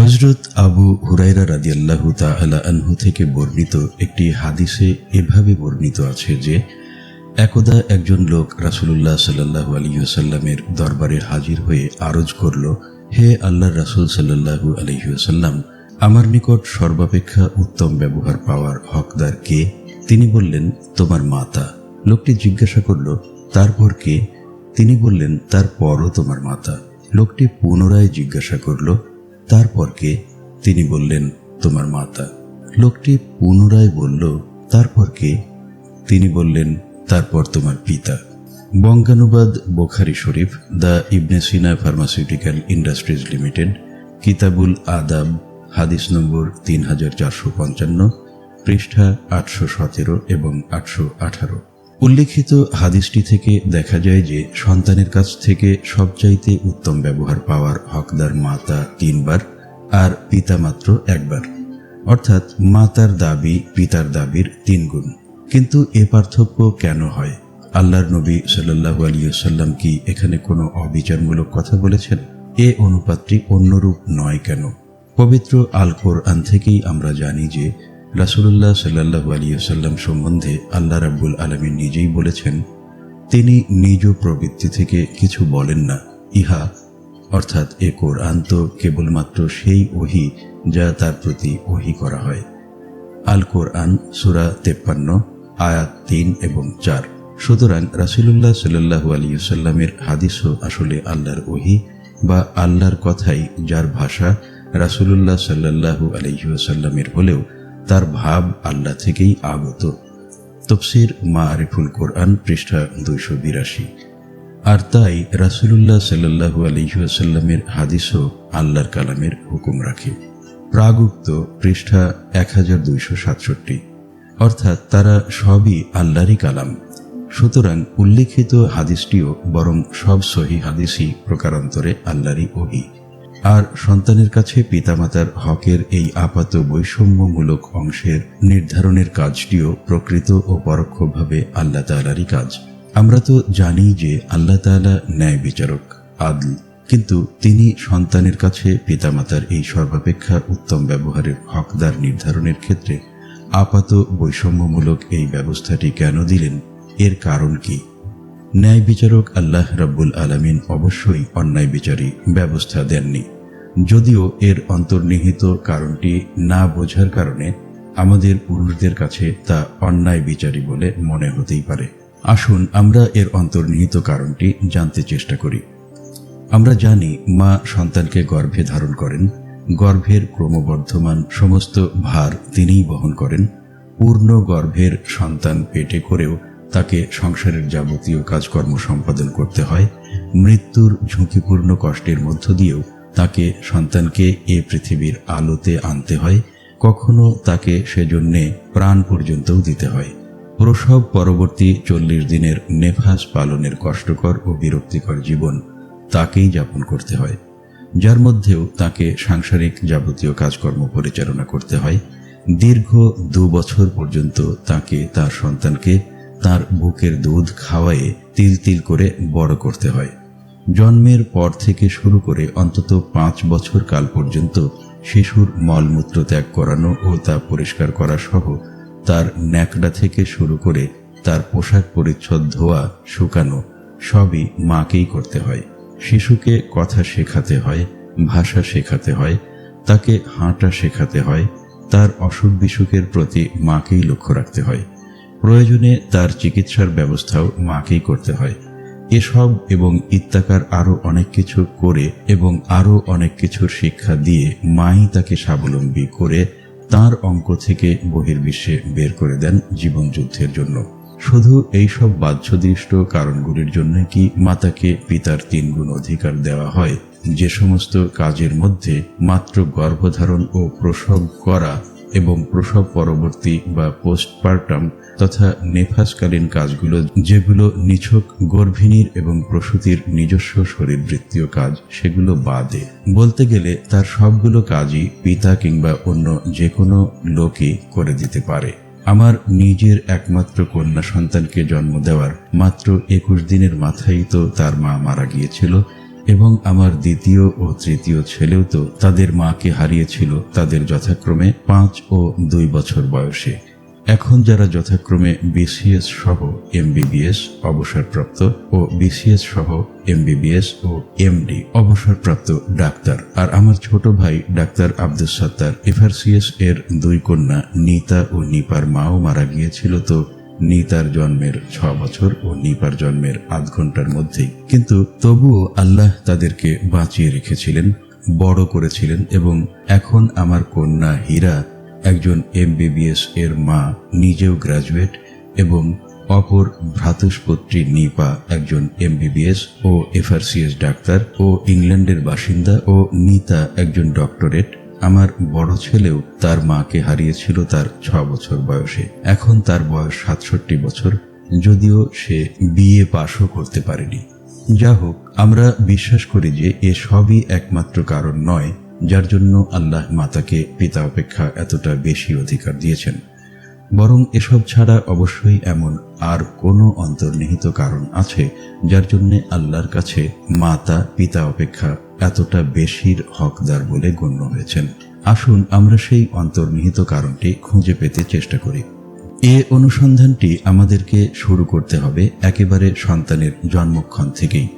হযরত আবু হুরায়রা রাদিয়াল্লাহু তাআলা আনহু থেকে বর্ণিত একটি হাদিসে এভাবে বর্ণিত আছে যে একদা একজন লোক রাসূলুল্লাহ সাল্লাল্লাহু আলাইহি ওয়াসাল্লামের দরবারে হাজির হয়ে আরজ করল, হে আল্লাহর রাসূল সাল্লাল্লাহু আলাইহি ওয়াসাল্লাম, আমার নিকট সর্বাপেক্ষা উত্তম ব্যবহার পাওয়ার হকদার কে? তিনি বললেন, তোমার মাতা। লোকটি জিজ্ঞাসা করল, তারপর কে? তিনি বললেন, তারপরও তোমার মাতা। লোকটি পুনরায় জিজ্ঞাসা করল, তারপর কে? তিনি বললেন, তোমার মাতা। লোকটি পুনরায় বলল, তারপর কে? তিনি বললেন, তারপর তোমার পিতা। বঙ্গানুবাদ Bukhari Sharif, the Ibn Sina pharmaceutical industries limited, Kitabul Adab, হাদিস নম্বর 3455, পৃষ্ঠা 817 এবং 818। উল্লেখিত হাদিসটি থেকে দেখা যায় যে সন্তানের কাছ থেকে সবচাইতে উত্তম ব্যবহার পাওয়ার হকদার মাতা 3 বার আর পিতা মাত্র 1 বার, অর্থাৎ মাতার দাবি পিতার দাবির 3 গুণ। কিন্তু এ পার্থক্য কেন হয়? আল্লাহর নবী সাল্লাল্লাহু আলাইহি ওয়াসাল্লাম কি এখানে কোনো অবিচারমূলক কথা বলেছেন? এ অনুপাতটি অন্যরূপ নয় কেন? পবিত্র আল কোরআন থেকেই আমরা জানি যে রাসূলুল্লাহ সাল্লাল্লাহু আলাইহি ওয়াসাল্লাম সম্বন্ধে আল্লাহ রাব্বুল আলামিন নিজেই বলেছেন, তিনি নিজ প্রবৃত্তি থেকে কিছু বলেন না। ইহা অর্থাৎ এ কোরআন তো কেবলমাত্র সেই ওহী যা তার প্রতি ওহী করা হয়। আল কোরআন সূরা 53 আয়াত 3 এবং 4। সুতরাং রাসূলুল্লাহ সাল্লাল্লাহু আলাইহি ওয়াসাল্লামের হাদিসও আসলে আল্লাহর ওহী বা আল্লাহর কথাই, যার ভাষা রাসূলুল্লাহ সাল্লাল্লাহু আলাইহি ওয়াসাল্লামের হলেও তার ভাব আল্লাহ থেকেই আগত। তাফসীর মাআরিফুল কোরআন, পৃষ্ঠা 282। আর তাই রাসূলুল্লাহ সাল্লাল্লাহু আলাইহি ওয়াসাল্লামের হাদিসও আল্লাহর কালামের হুকুম রাখে। প্রাগুক্ত, পৃষ্ঠা 1267। অর্থাৎ তারা সবই আল্লাহরই কালাম। সুতরাং উল্লেখিত হাদিসটিও বরং সব সহিহ হাদিসই প্রকারান্তরে আল্লাহরই ওহী। আর সন্তানের কাছে পিতামাতার হকের এই আপাত বৈষম্যমূলক অংশের নির্ধারণের কাজটিও প্রকৃত ও পরোক্ষভাবে আল্লাহ তাআলারই কাজ। আমরা তো জানি যে আল্লাহ তাআলা ন্যায় বিচারক, আদল, কিন্তু তিনি সন্তানের কাছে পিতামাতার এই সর্বাপেক্ষা উত্তম ব্যবহারের হকদার নির্ধারণের ক্ষেত্রে আপাত বৈষম্যমূলক এই ব্যবস্থাটি কেন দিলেন? এর কারণ কি? ন্যায় বিচারক আল্লাহ রাব্বুল আলামিন অবশ্যই অন্যায় বিচারী ব্যবস্থা দেননি, যদিও এর অন্তর্নিহিত কারণটি না বোঝার কারণে আমাদের পুরুষদের কাছে তা অন্যায় বিচারী বলে মনে হতেই পারে। আসুন আমরা এর অন্তর্নিহিত কারণটি জানতে চেষ্টা করি। আমরা জানি মা সন্তানকে গর্ভে ধারণ করেন, গর্ভের ক্রমবর্ধমান সমস্ত ভার তিনিই বহন করেন। পূর্ণ গর্ভের সন্তান পেটে করেও তাকে সংসারের যাবতীয় কাজকর্ম সম্পাদন করতে হয়। মৃত্যুর ঝুঁকিপূর্ণ কষ্টের মধ্য দিয়েও তাকে সন্তানকে এ পৃথিবীর আলোতে আনতে হয়। কখনো তাকে সেজন্যে প্রাণ পর্যন্তও দিতে হয়। প্রসব পরবর্তী 40 দিনের নেফাস পালনের কষ্টকর ও বিরক্তিকর জীবন তাকেই যাপন করতে হয়, যার মধ্যেও তাকে সাংসারিক যাবতীয় কাজকর্ম পরিচালনা করতে হয়। দীর্ঘ 2 বছর পর্যন্ত তাকে তার সন্তানকে তার বুকের দুধ খাওয়ায়ে তিল তিল করে বড় করতে হয়। জন্মের পর থেকে শুরু করে অন্তত 5 বছর কাল পর্যন্ত শিশুর মলমূত্র ত্যাগ করানো ও তা পরিষ্কার করা সহ তার ন্যাকড়া থেকে শুরু করে তার পোশাক পরিচ্ছদ ধোয়া শুকানো সবই মাকেই করতে হয়। শিশুকে কথা শেখাতে হয়, ভাষা শেখাতে হয়, তাকে হাঁটা শেখাতে হয়, তার অসুখ বিসুখের প্রতি মাকেই লক্ষ্য রাখতে হয়। প্রয়োজনে তার চিকিৎসার ব্যবস্থাও মাকেই করতে হয়। এসব এবং ইত্যাকার আরো অনেক কিছু করে এবং আরো অনেক কিছুর শিক্ষা দিয়ে মাই তাকে স্বাবলম্বী করে তার অঙ্ক থেকে বহির্বিশ্বে বের করে দেন জীবনযুদ্ধের জন্য। শুধু এইসব বাহ্যদৃষ্ট কারণগুলির জন্য কি মাতাকে পিতার 3 গুণ অধিকার দেওয়া হয়? যে সমস্ত কাজের মধ্যে মাত্র গর্ভধারণ ও প্রসব করা এবং প্রসব পরবর্তী বা পোস্টপার্টাম তথা নেফাসকালীন কাজগুলো, যেগুলো নিছক গর্ভিণীর এবং প্রসূতির নিজস্ব শরীরবৃত্তীয় কাজ, সেগুলো বাদে বলতে গেলে তার সবগুলো কাজই পিতা কিংবা অন্য যে কোনো লোকই করে দিতে পারে। আমার নিজের একমাত্র কন্যা সন্তানকে জন্ম দেওয়ার মাত্র 21 দিনের মাথায় তো তার মা মারা গিয়েছিল এবং আমার দ্বিতীয় ও তৃতীয় ছেলেও তো তাদের মাকে হারিয়েছিল তাদের যথাক্রমে 5 ও 2 বছর বয়সে। এখন যারা যথাক্রমে বিসিএস সহ এমবিবিএস অবসরপ্রাপ্ত ও বিসিএস সহ এমবিবিএস ও এমডি অবসরপ্রাপ্ত ডাক্তার। আর আমার ছোট ভাই ডাক্তার আব্দুস সাত্তার এফআরসিএস এর 2 কন্যা নিতা ও নিপার মাও মারা গিয়েছিল তো নিতার জন্মের 6 বছর ও নিপার জন্মের আধ ঘন্টার মধ্যেই। কিন্তু তবুও আল্লাহ তাদেরকে বাঁচিয়ে রেখেছিলেন, বড় করেছিলেন এবং এখন আমার কন্যা হীরা একজন এমবিবিএস এর মা, নিজেও গ্রাজুয়েট, এবং অপর ভ্রাতুষ্পুত্রী নিপা একজন এমবিবিএস ও এফআরসিএস ডাক্তার ও ইংল্যান্ডের বাসিন্দা, ও নিতা একজন ডক্টরেট। আমার বড় ছেলেও তার মাকে হারিয়েছিল তার 6 বছর বয়সে। এখন তার বয়স 67 বছর, যদিও সে বিএ পাশও করতে পারেনি। যা হোক, আমরা বিশ্বাস করি যে এ সবই একমাত্র কারণ নয় যার জন্য আল্লাহ মাতাকে পিতা অপেক্ষা এতটা বেশি অধিকার দিয়েছেন, বরং এসব ছাড়া অবশ্যই এমন আর কোনো অন্তর্নিহিত কারণ আছে যার জন্য আল্লাহর কাছে মাতা পিতা অপেক্ষা এতটা বেশির হকদার বলে গণ্য হয়েছেন। আসুন আমরা সেই অন্তর্নিহিত কারণটি খুঁজে পেতে চেষ্টা করি। এ অনুসন্ধানটি আমাদেরকে শুরু করতে হবে একেবারে সন্তানের জন্মক্ষণ থেকেই,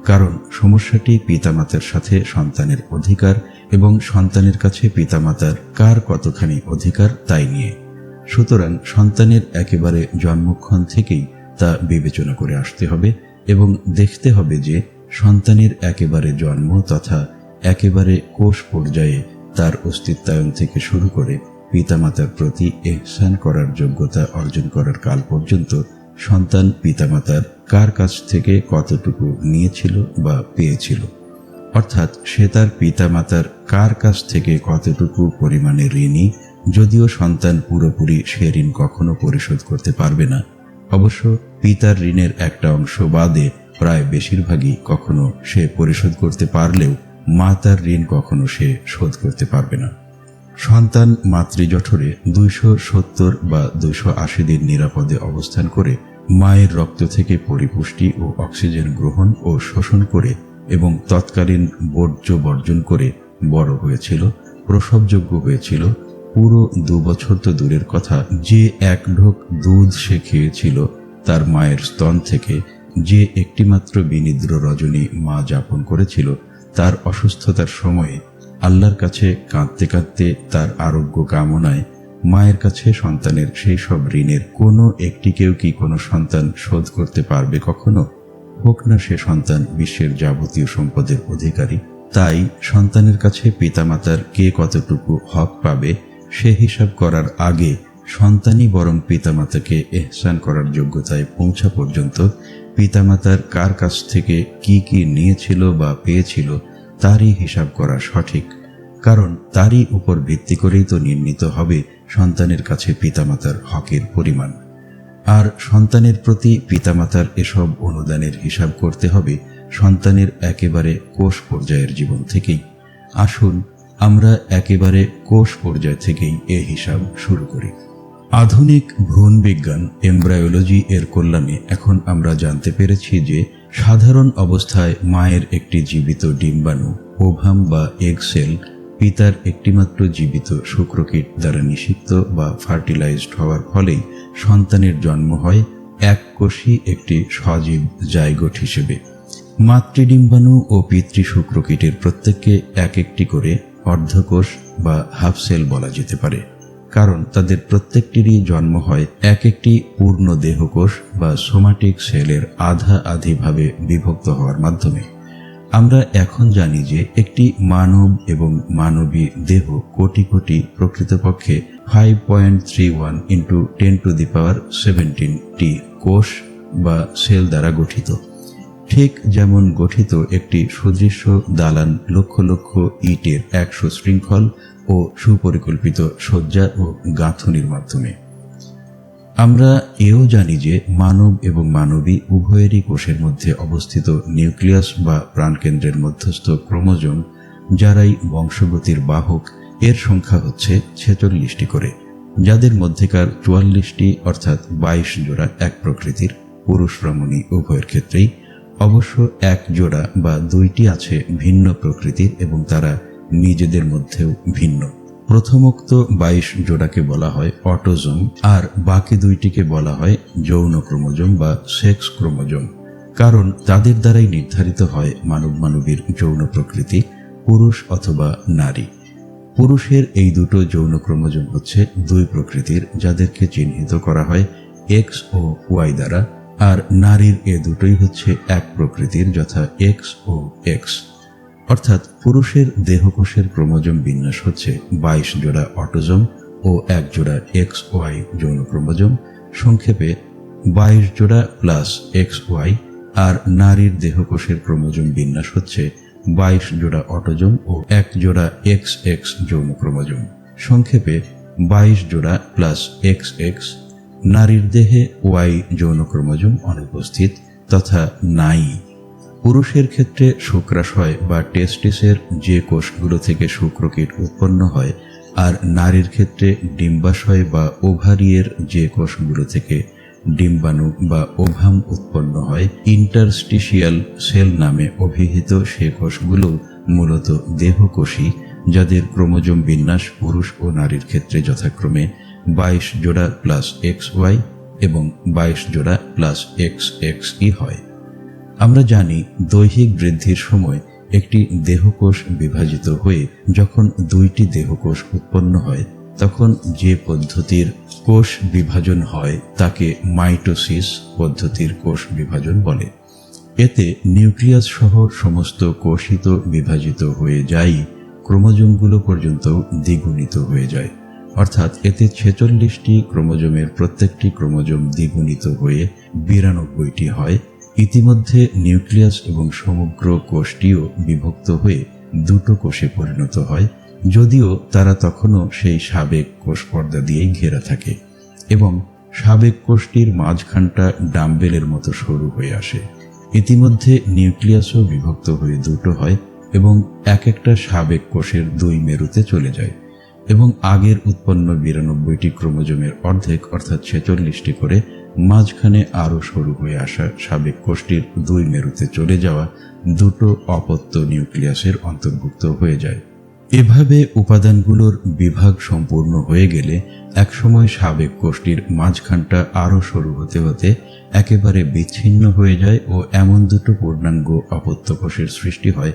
কারণ সমস্যাটি পিতামাতার সাথে সন্তানের অধিকার এবং সন্তানের কাছে পিতামাতার কার কতখানি অধিকার তাই নিয়ে। সুতরাং সন্তানের একেবারে জন্মক্ষণ থেকেই তা বিবেচনা করে আসতে হবে এবং দেখতে হবে যে সন্তানের একেবারে জন্ম তথা একেবারে কোষ পর্যায়ে তার অস্তিত্বায়ন থেকে শুরু করে পিতামাতার প্রতি ইহসান করার যোগ্যতা অর্জন করার কাল পর্যন্ত সন্তান পিতামাতার কার কাছ থেকে কতটুকু নিয়েছিল বা পেয়েছিল, অর্থাৎ সে তার পিতামাতার কার কাছ থেকে কতটুকু পরিমাণে ঋণী। যদিও সন্তান পুরোপুরি সে ঋণ কখনো পরিশোধ করতে পারবে না, অবশ্য পিতার ঋণের একটা অংশ বাদে প্রায় বেশিরভাগই কখনো সে পরিশোধ করতে পারলেও মাতার ঋণ কখনো সে শোধ করতে পারবে না। সন্তান মাতৃজঠরে 270 বা 280 দিন নিরাপদে অবস্থান করে মায়ের রক্ত থেকে পরিপুষ্টি ও অক্সিজেন গ্রহণ ও শোষণ করে এবং তৎকালীন বর্জ্য বর্জন করে বড় হয়েছিল, প্রসবযোগ্য হয়েছিল। পুরো 2 বছর তো দূরের কথা, যে এক ঢোক দুধ সে খেয়েছিল তার মায়ের স্তন থেকে, যে একটিমাত্র বিনিদ্র রজনী মা যাপন করেছিল, তার অসুস্থতার সময়ে আল্লাহর কাছে কাঁদতে কাঁদতে তার আরোগ্য কামনায় মায়ের কাছে সন্তানের সেই সব ঋণের কোনো একটিকেও কি কোনো সন্তান শোধ করতে পারবে কখনো? হোক না সে সন্তান বিশ্বের যাবতীয় সম্পদের অধিকারী। তাই সন্তানের কাছে পিতামাতার কে কতটুকু হক পাবে সে হিসাব করার আগে সন্তানই বরং পিতামাতাকে ইহসান করার যোগ্যতায় পৌঁছা পর্যন্ত পিতামাতার কার কাছ থেকে কি কি নিয়েছিল বা পেয়েছিল তারই হিসাব করা সঠিক, কারণ তারই উপর ভিত্তি করেই তো নির্ণীত হবে সন্তানের কাছে পিতামাতার হকের পরিমাণ। আর সন্তানের প্রতি পিতামাতার এসব অনুদানের হিসাব করতে হবে সন্তানের একেবারে কোষ পর্যায়ের জীবন থেকেই। আসুন আমরা একেবারে কোষ পর্যায় থেকেই এ হিসাব শুরু করি। আধুনিক ভ্রূণ বিজ্ঞান এমব্রায়োলজি এর কল্যাণে এখন আমরা জানতে পেরেছি যে সাধারণ অবস্থায় মায়ের একটি জীবিত ডিম্বাণু ওভাম বা এগ সেল পিতার একটিমাত্র জীবিত শুক্রকীট দ্বারা নিষিক্ত বা ফার্টিলাইজড হওয়ার ফলেই সন্তানের জন্ম হয় এককোষী একটি সজীব জাইগোট হিসেবে। মাতৃডিম্বাণু ও পিতৃ শুক্রকীটের প্রত্যেককে এক একটি করে অর্ধকোষ বা হাফ সেল বলা যেতে পারে, কারণ তাদের প্রত্যেকটিরই জন্ম হয় এক একটি পূর্ণ দেহকোষ বা সোমাটিক সেলের আধা আধিভাবে বিভক্ত হওয়ার মাধ্যমে। আমরা এখন জানি যে একটি মানব এবং মানবী দেহ কোটি কোটি, প্রকৃতপক্ষে 5.31 × 10⁻17টি কোষ বা সেল দ্বারা গঠিত। ঠিক যেমন গঠিত একটি সুদৃশ্য দালান লক্ষ লক্ষ ইটের এক সুশৃঙ্খল ও সুপরিকল্পিত সজ্জা ও গাঁথনির মাধ্যমে। আমরা এও জানি যে মানব এবং মানবী উভয়েরই কোষের মধ্যে অবস্থিত নিউক্লিয়াস বা প্রাণকেন্দ্রের মধ্যস্থ ক্রোমোজোম, যারাই বংশগতির বাহক, এর সংখ্যা হচ্ছে 46টি করে, যাদের মধ্যেকার 44টি অর্থাৎ 22 জোড়া এক প্রকৃতির, পুরুষ রমণী উভয়ের ক্ষেত্রেই, অবশ্য এক জোড়া বা দুইটি আছে ভিন্ন প্রকৃতির এবং তারা নিজেদের মধ্যেও ভিন্ন। প্রথমোক্ত 22 জোড়াকে বলা হয় অটোজোম, আর বাকি দুইটিকে বলা হয় যৌন ক্রোমোজোম বা সেক্স ক্রোমোজোম, কারণ তাদের দ্বারাই নির্ধারিত হয় মানব মানবীর যৌন প্রকৃতি, পুরুষ অথবা নারী। পুরুষের এই দুটো যৌন ক্রোমোজোম হচ্ছে দুই প্রকৃতির, যাদেরকে চিহ্নিত করা হয় এক্স ও ওয়াই দ্বারা, আর নারীর এ দুটোই হচ্ছে এক প্রকৃতির, যথা এক্স ও এক্স। অর্থাৎ পুরুষের দেহকোষের ক্রোমোজোম বিন্যাস হচ্ছে 22 জোড়া অটোজোম ও এক জোড়া এক্স ওয়াই যৌন ক্রোমোজোম, সংক্ষেপে 22 জোড়া প্লাস এক্স ওয়াই। আর নারীর দেহকোষের ক্রোমোজোম বিন্যাস হচ্ছে 22 জোড়া অটোজোম ও এক জোড়া এক্স এক্স যৌন ক্রোমোজোম, সংক্ষেপে 22 জোড়া প্লাস এক্স এক্স। নারীর দেহে ওয়াই যৌন ক্রোমোজোম অনুপস্থিত তথা নাই। পুরুষের ক্ষেত্রে শুক্রাশয় বা টেস্টিসের যে কোষগুলো থেকে শুক্রকীট উৎপন্ন হয়, আর নারীর ক্ষেত্রে ডিম্বাশয় বা ওভারিয়ের যে কোষগুলো থেকে ডিম্বাণু বা ওভাম উৎপন্ন হয়, ইন্টারস্টিশিয়াল সেল নামে অভিহিত সে কোষগুলো মূলত দেহকোষী, যাদের ক্রোমোজোম বিন্যাস পুরুষ ও নারীর ক্ষেত্রে যথাক্রমে 22 জোড়া প্লাস এক্স ওয়াই এবং 22 জোড়া প্লাস এক্স এক্সই হয়। আমরা জানি দৈহিক বৃদ্ধির সময় একটি দেহকোষ বিভাজিত হয়ে যখন দুইটি দেহকোষ উৎপন্ন হয়, তখন যে পদ্ধতির কোষ বিভাজন হয় তাকে মাইটোসিস পদ্ধতির কোষ বিভাজন বলে। এতে নিউক্লিয়াস সহ সমস্ত কোষই তো বিভাজিত হয়ে যায়, ক্রোমোজোমগুলো পর্যন্ত দ্বিগুণিত হয়ে যায়। অর্থাৎ এতে 46টি ক্রোমোজোমের প্রত্যেকটি ক্রোমোজোম দ্বিগুণিত হয়ে 92টি হয়। ইতিমধ্যে নিউক্লিয়াস এবং সমগ্র কোষটিও বিভক্ত হয়ে দুটো কোষে পরিণত হয়, যদিও তারা তখনও সেই সাবেক কোষ পর্দা দিয়েই ঘেরা থাকে এবং সাবেক কোষটির মাঝখানটা ডাম্বেলের মতো সরু হয়ে আসে। ইতিমধ্যে নিউক্লিয়াসও বিভক্ত হয়ে দুটো হয় এবং এক একটা সাবেক কোষের দুই মেরুতে চলে যায় এবং আগের উৎপন্ন 92টি ক্রোমোজোমের অর্ধেক অর্থাৎ 46টি করে মাঝখানে আরও সরু হয়ে আসা সাবেক কোষটির দুই মেরুতে চলে যাওয়া দুটো অপত্য নিউক্লিয়াসের অন্তর্ভুক্ত হয়ে যায়। এভাবে উপাদানগুলোর বিভাগ সম্পূর্ণ হয়ে গেলে একসময় সাবেক কোষটির মাঝখানটা আরও সরু হতে হতে একেবারে বিচ্ছিন্ন হয়ে যায় ও এমন দুটো পূর্ণাঙ্গ অপত্য কোষের সৃষ্টি হয়,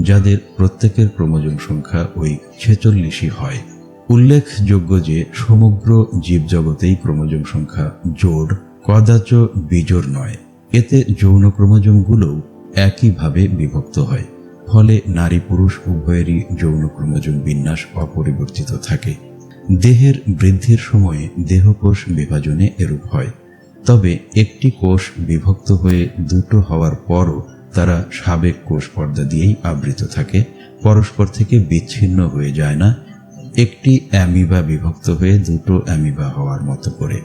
যাদের প্রত্যেকের ক্রোমোজোম সংখ্যা ওই 46ই হয়। উল্লেখযোগ্য যে সমগ্র জীবজগতেই ক্রোমোজোম সংখ্যা জোড়, কদাচ বিজোড় নয়। এতে যৌন ক্রোমোজোমগুলোও একইভাবে বিভক্ত হয়, ফলে নারী পুরুষ উভয়েরই যৌন ক্রোমোজোম বিন্যাস অপরিবর্তিত থাকে। দেহের বৃদ্ধির সময়ে দেহকোষ বিভাজনে এরূপ হয়, তবে একটি কোষ বিভক্ত হয়ে দুটো হওয়ার পরও তারা সাবেক কোষ পর্দা দিয়েই আবৃত থাকে, পরস্পর থেকে বিচ্ছিন্ন হয়ে যায় না, একটি অ্যামিবা বিভক্ত হয়ে দুটো অ্যামিবা হওয়ার মতো করে।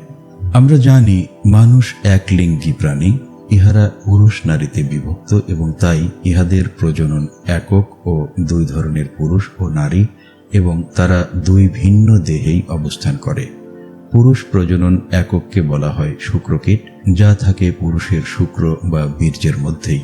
আমরা জানি মানুষ একলিঙ্গী প্রাণী, ইহারা পুরুষ নারীতে বিভক্ত এবং তাই ইহাদের প্রজনন একক ও দুই ধরনের পুরুষ ও নারী, এবং তারা দুই ভিন্ন দেহেই অবস্থান করে। পুরুষ প্রজনন একককে বলা হয় শুক্রকীট, যা থাকে পুরুষের শুক্র বা বীর্যের মধ্যেই।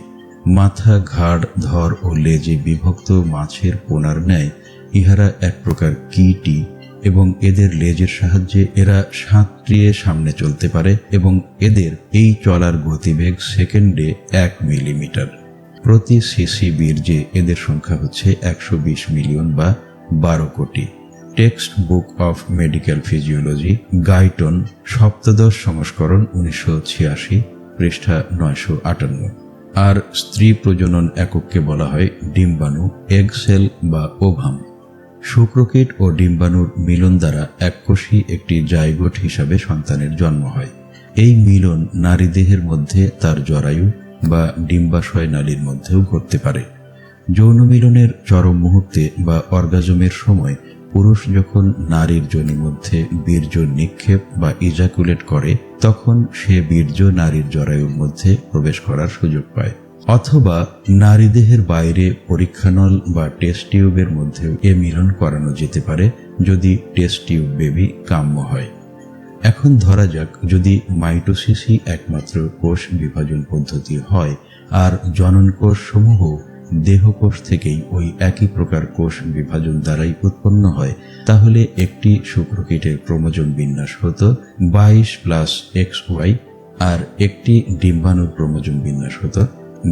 মাথা, ঘাড়, ধর ও লেজে বিভক্ত মাছের পোনার ন্যায় ইহারা এক প্রকার কীটই এবং এদের লেজের সাহায্যে এরা সাঁতরিয়ে সামনে চলতে পারে এবং এদের এই চলার গতিবেগ সেকেন্ডে 1 মিলিমিটার। প্রতি সিসি বীর্যে এদের সংখ্যা হচ্ছে 120 মিলিয়ন বা 12 কোটি। Text book of medical physiology, Guyton, সপ্তদশ সংস্করণ, 1986, পৃষ্ঠা 958। আর স্ত্রী প্রজনন একককে বলা হয় ডিম্বাণু, এগ সেল বা ওভাম। শুক্রকীট ও ডিম্বাণুর মিলন দ্বারা এককোষী একটি জাইগোট হিসাবে সন্তানের জন্ম হয়। এই মিলন নারী দেহের মধ্যে তার জরায়ু বা ডিম্বাশয় নালীর মধ্যেও ঘটতে পারে। যৌন মিলনের চরম মুহূর্তে বা অর্গাজমের সময় পুরুষ যখন নারীর যোনির মধ্যে বীর্য নিক্ষেপ বা ইজাকুলেট করে, তখন সে বীর্য নারীর জরায়ুর মধ্যে প্রবেশ করার সুযোগ পায়, অথবা নারী দেহের বাইরে পরীক্ষানল বা টেস্ট টিউবের মধ্যেও এ মিলন করানো যেতে পারে যদি টেস্ট টিউব বেবি কাম্য হয়। এখন ধরা যাক যদি মাইটোসিসই একমাত্র কোষ বিভাজন পদ্ধতি হয় আর জনন কোষ সমূহ দেহকোষ থেকেই ওই একই প্রকার কোষ বিভাজন দ্বারাই উৎপন্ন হয়, তাহলে একটি শুক্রকীটের ক্রোমোজোম বিন্যাস হতো 22+XY আর একটি ডিম্বাণুর ক্রোমোজোম বিন্যাস হতো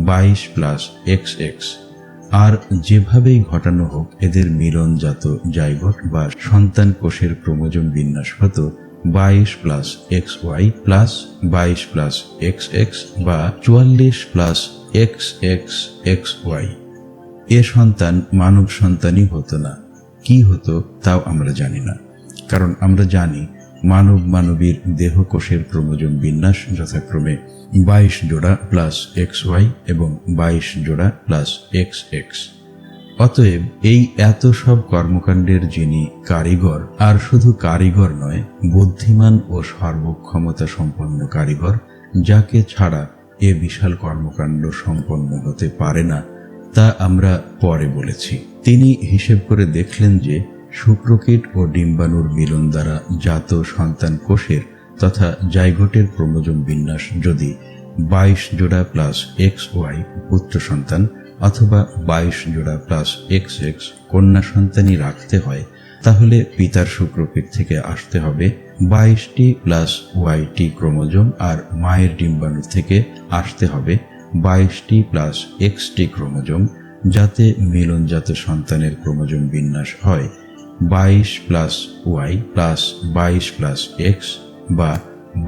22+XX। আর যেভাবেই ঘটানো হোক এদের মিলনজাত জাইগোট বা সন্তান কোষের ক্রোমোজোম বিন্যাস হতো 22+XY প্লাস 22+XX বা 44+XXXY। এ সন্তান মানব সন্তানই হতো না। কি হতো তাও আমরা জানি না, কারণ আমরা জানি মানব মানবীর দেহকোষের ক্রোমোজোম বিন্যাস যথাক্রমে 22 জোড়া প্লাস XY এবং 22 জোড়া প্লাস XX। অতএব এই এত সব কর্মকাণ্ডের যিনি কারিগর, আর শুধু কারিগর নয়, বুদ্ধিমান ও সর্বক্ষমতা সম্পন্ন কারিগর, যাকে ছাড়া এ বিশাল কর্মকাণ্ড সম্পন্ন হতে পারে না, তা আমরা পরে বলেছি। তিনি হিসেব করে দেখলেন যে শুক্রকীট ও ডিম্বাণুর মিলন দ্বারা জাত সন্তান কোষের তথা জাইগোটের ক্রোমোজোম বিন্যাস যদি 22 জোড়া প্লাস XY পুত্র সন্তান অথবা 22 জোড়া প্লাস XX কন্যা সন্তানই রাখতে হয়, তাহলে পিতার শুক্রকীট থেকে আসতে হবে 22টি প্লাস YT ক্রোমোজোম আর মায়ের ডিম্বাণু থেকে আসতে হবে 22টি প্লাস XT ক্রোমোজোম, যাতে মিলনজাত সন্তানের ক্রোমোজোম বিন্যাস হয় 22+Y প্লাস 22+X বা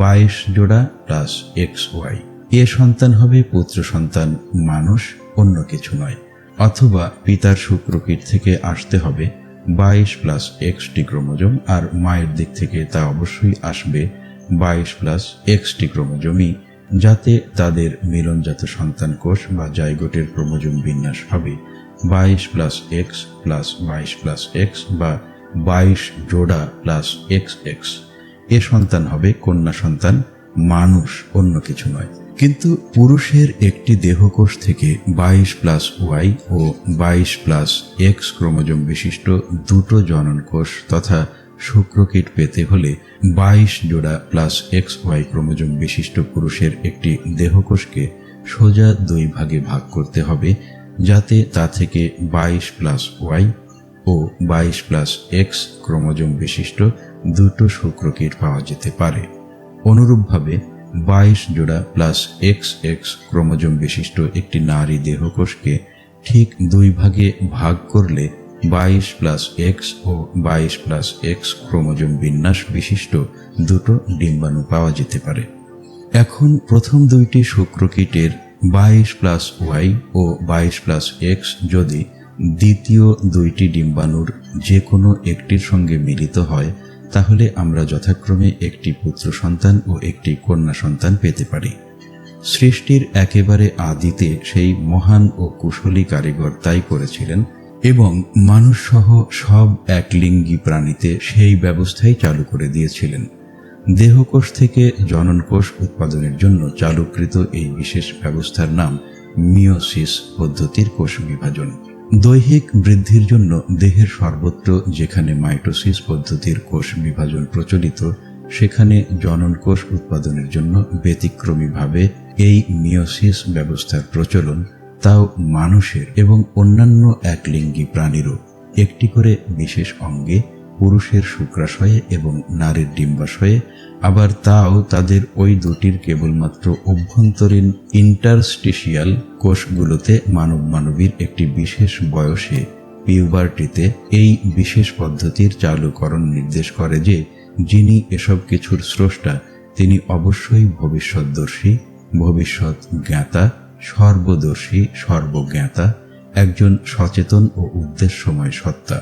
22 জোড়া প্লাস XY। এ সন্তান হবে পুত্র সন্তান, মানুষ, অন্য কিছু নয়। অথবা পিতার শুক্রকীট থেকে আসতে হবে 22+XT ক্রোমোজোম আর মায়ের দিক থেকে তা অবশ্যই আসবে 22+XT ক্রোমোজোমই, যাতে তাদের মিলনজাত সন্তান কোষ বা জাইগোটের ক্রোমোজোম বিন্যাস হবে 22+X প্লাস 22+X বা 22 জোড়া প্লাস XX। এ সন্তান হবে কন্যা সন্তান, মানুষ, অন্য কিছু নয়। কিন্তু পুরুষের একটি দেহকোষ থেকে 22+Y ও 22+X ক্রোমোজোম বিশিষ্ট দুটো জনন কোষ তথা শুক্রকীট পেতে হলে 22 জোড়া প্লাস XY ক্রোমোজোম বিশিষ্ট পুরুষের একটি দেহকোষকে সোজা 2 ভাগে ভাগ করতে হবে, যাতে তা থেকে 22+Y ও 22+X ক্রোমোজোম বিশিষ্ট দুটো শুক্রকীট পাওয়া যেতে পারে। অনুরূপভাবে 22 জোড়া প্লাস XX ক্রোমোজোম বিশিষ্ট একটি নারী দেহকোষকে ঠিক 2 ভাগে ভাগ করলে 22+X ও 22+X ক্রোমোজোম বিন্যাস বিশিষ্ট দুটো ডিম্বাণু পাওয়া যেতে পারে। এখন প্রথম দুইটি শুক্রকীটের 22+Y ও 22+X যদি দ্বিতীয় দুইটি ডিম্বাণুর যে কোনো একটির সঙ্গে মিলিত হয়, তাহলে আমরা যথাক্রমে একটি পুত্র সন্তান ও একটি কন্যা সন্তান পেতে পারি। সৃষ্টির একেবারে আদিতে সেই মহান ও কুশলী কারিগর তাই করেছিলেন এবং মানুষ সহ সব একলিঙ্গী প্রাণীতে সেই ব্যবস্থাই চালু করে দিয়েছিলেন। দেহকোষ থেকে জননকোষ উৎপাদনের জন্য চালুকৃত এই বিশেষ ব্যবস্থার নাম মিওসিস পদ্ধতির কোষ বিভাজন। দৈহিক বৃদ্ধির জন্য দেহের সর্বত্র যেখানে মাইটোসিস পদ্ধতির কোষ বিভাজন প্রচলিত, সেখানে জনন কোষ উৎপাদনের জন্য ব্যতিক্রমীভাবে এই মিওসিস ব্যবস্থার প্রচলন, তাও মানুষের এবং অন্যান্য একলিঙ্গী প্রাণীরও একটি করে বিশেষ অঙ্গে, পুরুষের শুক্রাশয়ে এবং নারীর ডিম্বাশয়ে, আবার তাও তাদের ওই দুটির কেবলমাত্র অভ্যন্তরীণ ইন্টারস্টিশিয়াল কোষগুলোতে মানব মানবীর একটি বিশেষ বয়সে, পিউবার্টিতে, এই বিশেষ পদ্ধতির চালুকরণ নির্দেশ করে যে যিনি এসব কিছুর স্রষ্টা তিনি অবশ্যই ভবিষ্যৎদর্শী, ভবিষ্যৎ জ্ঞাতা, সর্বদর্শী, সর্বজ্ঞাতা, একজন সচেতন ও উদ্দেশ্যময় সত্তা।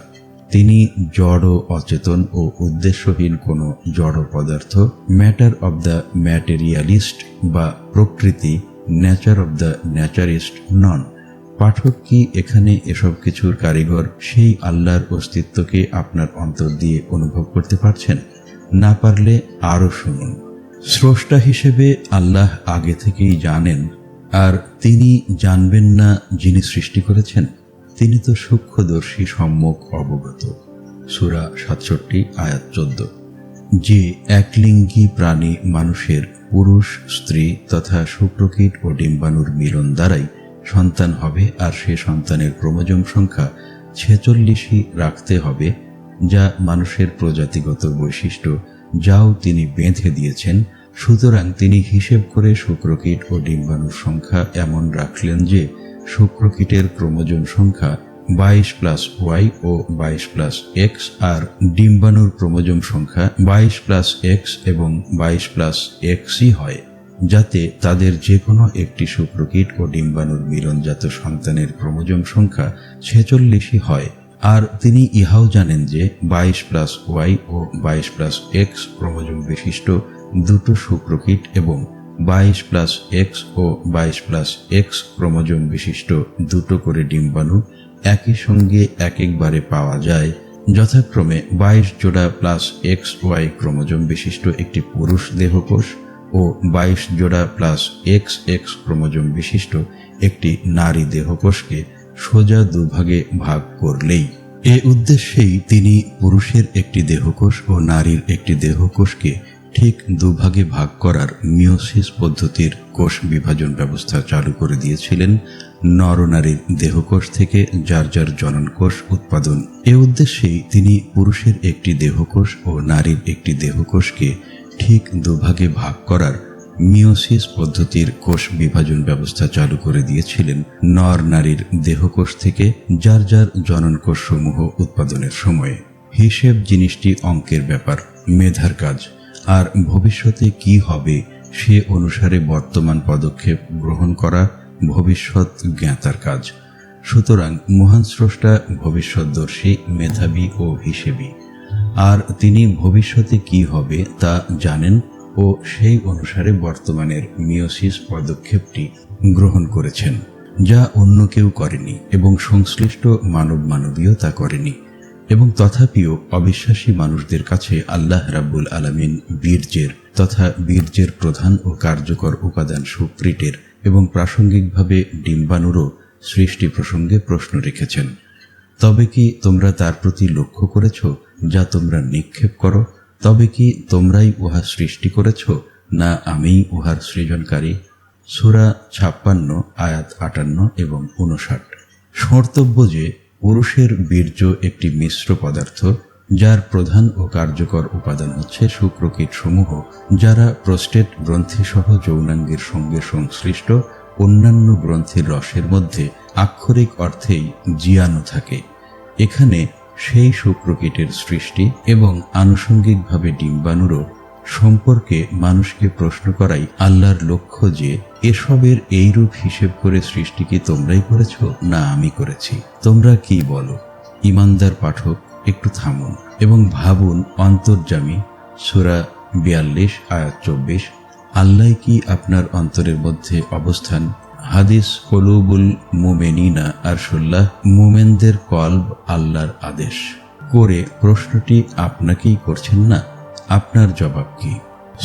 তিনি জড়, অচেতন ও উদ্দেশ্যহীন কোনো জড় পদার্থ, ম্যাটার অব দ্য ম্যাটেরিয়ালিস্ট বা প্রকৃতি, নেচার অব দ্য ন্যাচারিস্ট নন। পাঠক কি এখানে এসব কিছুর কারিগর সেই আল্লাহর অস্তিত্বকে আপনার অন্তর দিয়ে অনুভব করতে পারছেন? না পারলে আরও শুনুন। স্রষ্টা হিসেবে আল্লাহ আগে থেকেই জানেন, আর তিনি জানবেন না যিনি সৃষ্টি করেছেন? তিনি তো সূক্ষ্মদর্শী, সম্যক অবগত। সূরা 67 আয়াত 14। যে একলিঙ্গী প্রাণী মানুষের পুরুষ, স্ত্রী তথা শুক্রকীট ও ডিম্বাণুর মিলন দ্বারাই সন্তান হবে, আর সে সন্তানের ক্রোমোজোম সংখ্যা 46ই রাখতে হবে, যা মানুষের প্রজাতিগত বৈশিষ্ট্য, যাও তিনি বেঁধে দিয়েছেন। সুতরাং তিনি হিসেব করে শুক্রকীট ও ডিম্বাণুর সংখ্যা এমন রাখলেন যে শুক্রকীটের ক্রোমোজোম সংখ্যা 22+Y ও 22+X, আর ডিম্বাণুর ক্রোমোজোম সংখ্যা 22+X এবং 22+Xই হয়, যাতে তাদের যে কোনো একটি শুক্রকীট ও ডিম্বাণুর মিলনজাত সন্তানের ক্রোমোজোম সংখ্যা 46ই হয়। আর তিনি ইহাও জানেন যে 22+Y ও 22+X ক্রোমোজোম বিশিষ্ট দুটো শুক্রকীট এবং 22+X ও 22+X ক্রোমোজোম বিশিষ্ট দুটো করে ডিম্বাণু একই সঙ্গে এক একবারে পাওয়া যায়। যথাক্রমে 22 জোড়া +XY ক্রোমোজোম বিশিষ্ট একটি পুরুষ দেহকোষ ও 22 জোড়া +XX ক্রোমোজোম বিশিষ্ট একটি নারী দেহকোষকে সোজা দুভাগে ভাগ করলেই, এ উদ্দেশ্যেই তিনি পুরুষের একটি দেহকোষ ও নারীর একটি দেহকোষকে ঠিক দুভাগে ভাগ করার মিওসিস পদ্ধতির কোষ বিভাজন ব্যবস্থা চালু করে দিয়েছিলেন, নরনারীর দেহকোষ থেকে যার যার জনন কোষ উৎপাদন। এ উদ্দেশ্যেই তিনি পুরুষের একটি দেহকোষ ও নারীর একটি দেহকোষকে ঠিক দুভাগে ভাগ করার মিওসিস পদ্ধতির কোষ বিভাজন ব্যবস্থা চালু করে দিয়েছিলেন, নর নারীর দেহকোষ থেকে যার যার জনন কোষ সমূহ উৎপাদনের সময়ে। হিসেব জিনিসটি অঙ্কের ব্যাপার, মেধার কাজ, আর ভবিষ্যতে কি হবে সে অনুসারে বর্তমান পদক্ষেপ গ্রহণ করা ভবিষ্যৎ জ্ঞাতার কাজ। সুতরাং মহান স্রষ্টা ভবিষ্যৎদর্শী, মেধাবী ও হিসেবী, আর তিনি ভবিষ্যতে কি হবে তা জানেন ও সেই অনুসারে বর্তমানের মিওসিস পদক্ষেপটি গ্রহণ করেছেন, যা অন্য কেউ করেনি এবং সংশ্লিষ্ট মানবীয় তা করেনি। এবং তথাপিও অবিশ্বাসী মানুষদের কাছে আল্লাহ রাব্বুল আলামিন বীর্যের তথা বীর্যের প্রধান ও কার্যকর উপাদান শুক্রকীটের এবং প্রাসঙ্গিকভাবে ডিম্বাণুরও সৃষ্টি প্রসঙ্গে প্রশ্ন রেখেছেন। তবে কি তোমরা তার প্রতি লক্ষ্য করেছ যা তোমরা নিক্ষেপ করো? তবে কি তোমরাই উহা সৃষ্টি করেছ, না আমিই উহার সৃজনকারী? সূরা 56 আয়াত 58 এবং 59। স্মর্তব্য যে পুরুষের বীর্য একটি মিশ্র পদার্থ, যার প্রধান ও কার্যকর উপাদান হচ্ছে শুক্রকীট সমূহ, যারা প্রোস্টেট গ্রন্থি সহ যৌনাঙ্গের সঙ্গে সংশ্লিষ্ট অন্যান্য গ্রন্থির রসের মধ্যে আক্ষরিক অর্থেই জীয়াণু থাকে। এখানে সেই শুক্রকীটের সৃষ্টি এবং আনুষঙ্গিকভাবে ডিম্বাণুরও সম্পর্কে মানুষকে প্রশ্ন করাই আল্লাহর লক্ষ্য, যে এসবের এইরূপ হিসেব করে সৃষ্টি কি তোমরাই করেছ, না আমি করেছি? তোমরা কি বলো? ইমানদার পাঠক, একটু থামুন এবং ভাবুন। অন্তর্যামী সূরা 42 আয়াত 24, আল্লাহ কি আপনার অন্তরের মধ্যে অবস্থান? হাদিস কলুবুল মুমিনিনা আরশুল্লাহ, মুমেনদের কলব আল্লাহর আদেশ করে প্রশ্নটি আপনাকেই করছেন না? আপনার জবাব কি?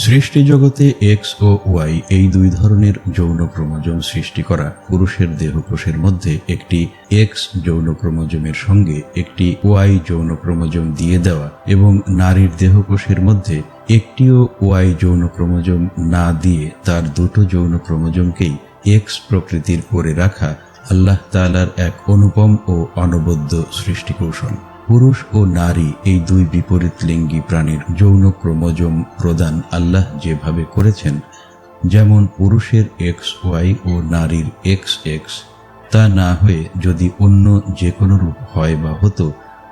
সৃষ্টি জগতে এক্স ও ওয়াই এই দুই ধরনের যৌন ক্রোমোজোম সৃষ্টি করা, পুরুষের দেহকোষের মধ্যে একটি এক্স যৌন ক্রোমোজোমের সঙ্গে একটি ওয়াই যৌন ক্রোমোজোম দিয়ে দেওয়া এবং নারীর দেহকোষের মধ্যে একটিও ওয়াই যৌন ক্রোমোজোম না দিয়ে তার দুটো যৌন ক্রোমোজোমকেই এক্স প্রকৃতির করে রাখা আল্লাহ তাআলার এক অনুপম ও অনবদ্য সৃষ্টি কৌশল। পুরুষ ও নারী এই দুই বিপরীত লিঙ্গী প্রাণীর যৌন ক্রোমোজোম প্রদান আল্লাহ যেভাবে করেছেন, যেমন পুরুষের এক্স ওয়াই ও নারীর এক্স এক্স, তা না হয়ে যদি অন্য যে কোনো রূপ হয় বা হতো,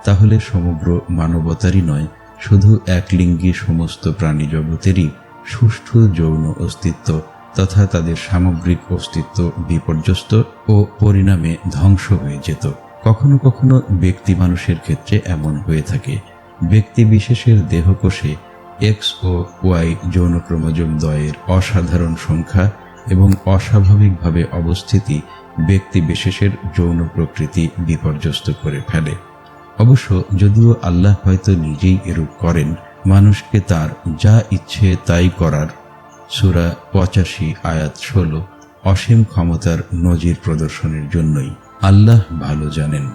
তাহলে সমগ্র মানবতারই নয়, শুধু একলিঙ্গী সমস্ত প্রাণী জগতেরই সুষ্ঠু যৌন অস্তিত্ব তথা তাদের সামগ্রিক অস্তিত্ব বিপর্যস্ত ও পরিণামে ধ্বংস হয়ে যেত। কখনো কখনো ব্যক্তি মানুষের ক্ষেত্রে এমন হয়ে থাকে। ব্যক্তি বিশেষের দেহকোষে এক্স ও ওয়াই যৌন ক্রোমোজোম দ্বয়ের অসাধারণ সংখ্যা এবং অস্বাভাবিকভাবে অবস্থিতি ব্যক্তি বিশেষের যৌন প্রকৃতি বিপর্যস্ত করে ফেলে। অবশ্য যদিও আল্লাহ হয়তো নিজেই এরূপ করেন, মানুষকে তার যা ইচ্ছে তাই করার সূরা 85 আয়াত 16 অসীম ক্ষমতার নজির প্রদর্শনের জন্যই। আল্লাহ ভালো জানেন।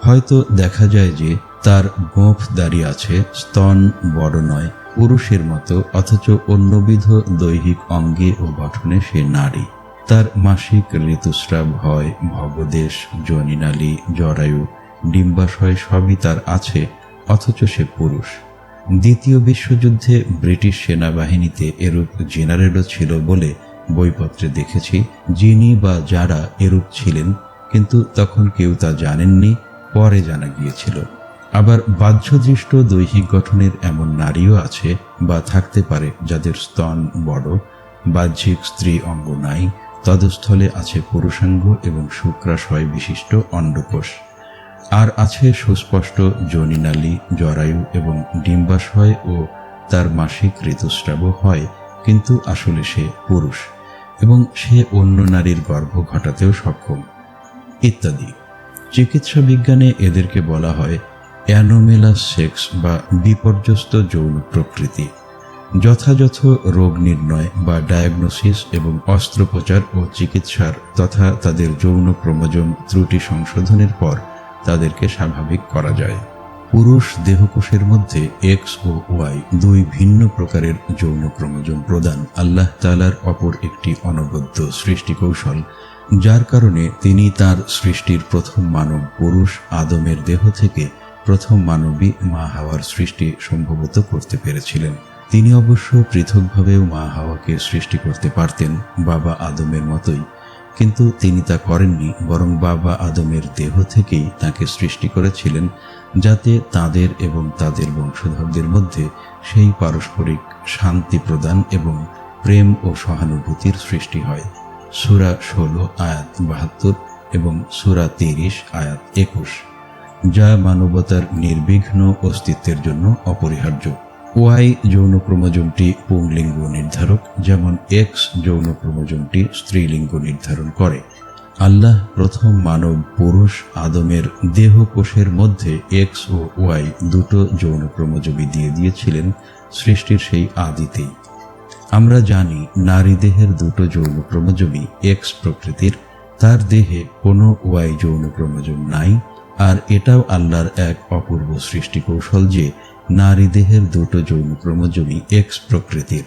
হয়তো দেখা যায় যে তার গোঁফ দাড়ি আছে, স্তন বড় নয়, পুরুষের মতো, অথচ অন্যবিধ দৈহিক অঙ্গে ও গঠনে সে নারী। তার মাসিক ঋতুস্রাব হয়, ভবদেশ, যোনিনালী, জরায়ু, ডিম্বাশয় সবই তার আছে, অথচ সে পুরুষ। দ্বিতীয় বিশ্বযুদ্ধে ব্রিটিশ সেনাবাহিনীতে এরূপ জেনারেলও ছিল বলে বইপত্রে দেখেছি, যিনি বা যারা এরূপ ছিলেন, কিন্তু তখন কেউ তা জানেননি, পরে জানা গিয়েছিল। আবার বাহ্যদৃষ্ট দৈহিক গঠনের এমন নারীও আছে বা থাকতে পারে যাদের স্তন বড়, বাহ্যিক স্ত্রী অঙ্গ নাই, তদস্থলে আছে পুরুষাঙ্গ এবং শুক্রাশয় বিশিষ্ট অন্ডকোষ। আর আছে সুস্পষ্ট যোনিনালী, জরায়ু এবং ডিম্বাশয়, ও তার মাসিক ঋতুস্রাবও হয়, কিন্তু আসলে সে পুরুষ এবং সে অন্য নারীর গর্ভ ঘটাতেও সক্ষম, ইত্যাদি। চিকিৎসা বিজ্ঞানে এদেরকে বলা হয় অ্যানোমেলাস সেক্স বা বিপর্যস্ত যৌন প্রকৃতি। যথাযথ রোগ নির্ণয় বা ডায়াগনোসিস এবং অস্ত্রোপচার ও চিকিৎসার তথা তাদের যৌন ক্রোমোজোম ত্রুটি সংশোধনের পর তাদেরকে স্বাভাবিক করা যায়। পুরুষ দেহকোষের মধ্যে এক্স ও ওয়াই দুই ভিন্ন প্রকারের যৌন ক্রোমোজোম প্রদান আল্লাহ তাআলার অপর একটি অনবদ্য সৃষ্টি কৌশল, যার কারণে তিনি তার সৃষ্টির প্রথম মানব পুরুষ আদমের দেহ থেকে প্রথম মানবী মা হাওয়ার সৃষ্টি সম্ভবত করতে পেরেছিলেন। তিনি অবশ্য পৃথকভাবেও মা হাওয়াকে সৃষ্টি করতে পারতেন বাবা আদমের মতোই, কিন্তু তিনি তা করেননি, বরং বাবা আদমের দেহ থেকেই তাকে সৃষ্টি করেছিলেন, যাতে তাদের এবং তাদের বংশধরদের মধ্যে সেই পারস্পরিক শান্তি প্রদান এবং প্রেম ও সহানুভূতির সৃষ্টি হয়। সূরা 16 আয়াত 72 এবং সূরা 30 আয়াত 21, যা মানবতার নির্বিঘ্ন অস্তিত্বের জন্য অপরিহার্য। ওয়াই যৌন ক্রোমোজোমটি পুংলিঙ্গ নির্ধারক, যেমন এক্স যৌন ক্রোমোজোমটি স্ত্রীলিঙ্গ নির্ধারণ করে। আল্লাহ প্রথম মানব পুরুষ আদমের দেহ কোষের মধ্যে এক্স ও ওয়াই দুটো যৌন ক্রোমোজোমই দিয়ে দিয়েছিলেন সৃষ্টির সেই আদিতেই। আমরা জানি নারী দেহের দুটো যৌন ক্রোমোজোমই এক্স প্রকৃতির, তার দেহে কোনো ওয়াই যৌন ক্রোমোজোম নাই। আর এটাও আল্লাহর এক অপূর্ব সৃষ্টি কৌশল যে নারী দেহের দুটো যৌন ক্রোমোজোমই এক্স প্রকৃতির।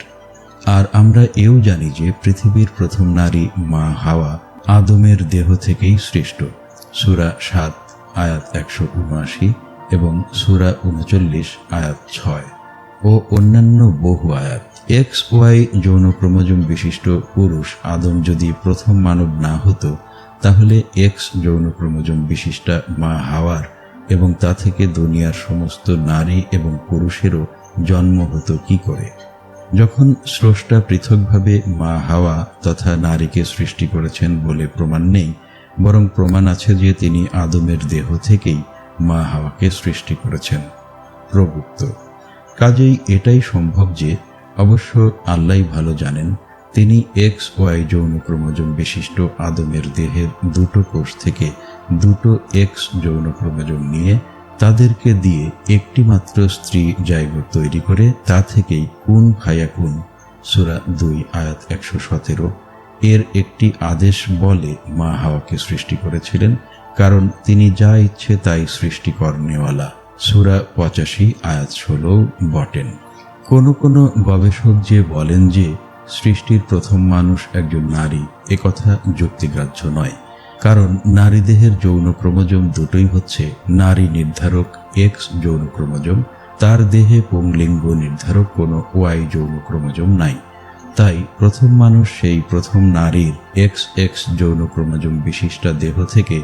আর আমরা এও জানি যে পৃথিবীর প্রথম নারী মা হাওয়া আদমের দেহ থেকেই সৃষ্ট। সূরা 7 আয়াত 179 এবং সূরা 39 আয়াত 6 ও অন্যান্য বহু আয়াত। এক্স ওয়াই যৌন ক্রোমোজোম বিশিষ্ট পুরুষ আদম যদি প্রথম মানব না হতো, তাহলে এক্স যৌন ক্রোমোজোম বিশিষ্টা মা হাওয়ার এবং তা থেকে দুনিয়ার সমস্ত নারী এবং পুরুষেরও জন্ম হতো কি করে? যখন স্রষ্টা পৃথকভাবে মা হাওয়া তথা নারীকে সৃষ্টি করেছেন বলে প্রমাণ নেই, বরং প্রমাণ আছে যে তিনি আদমের দেহ থেকেই মা হাওয়াকে সৃষ্টি করেছেন, প্রভুক্ত। কাজেই এটাই সম্ভব যে, অবশ্য আল্লাহই ভালো জানেন, তিনি এক্স ওয়াই যৌন ক্রোমোজোম বিশিষ্ট আদমের দেহের দুটো কোষ থেকে দুটো এক্স যৌন ক্রোমোজোম নিয়ে তাদেরকে দিয়ে একটি মাত্র স্ত্রী জাইগোট তৈরি করে তা থেকেই কুন ফায়াকুন সূরা 2 আয়াত 117 এর একটি আদেশ বলে মা হাওয়াকে সৃষ্টি করেছিলেন, কারণ তিনি যা ইচ্ছে তাই সৃষ্টি করেনওয়ালা, সূরা 85 আয়াত 16 বটেন। কোনো কোনো গবেষক যে বলেন যে সৃষ্টির প্রথম মানুষ একজন নারী, একথা যুক্তিগ্রাহ্য নয়, কারণ নারী দেহের যৌন ক্রোমোজোম দুটোই হচ্ছে নারী নির্ধারক এক্স যৌন ক্রোমোজোম, তার দেহে পুংলিঙ্গ নির্ধারক কোনো ওয়াই যৌন ক্রোমোজোম নাই। তাই প্রথম মানুষ সেই প্রথম নারীর এক্স এক্স যৌন ক্রোমোজোম বিশিষ্ট দেহ থেকে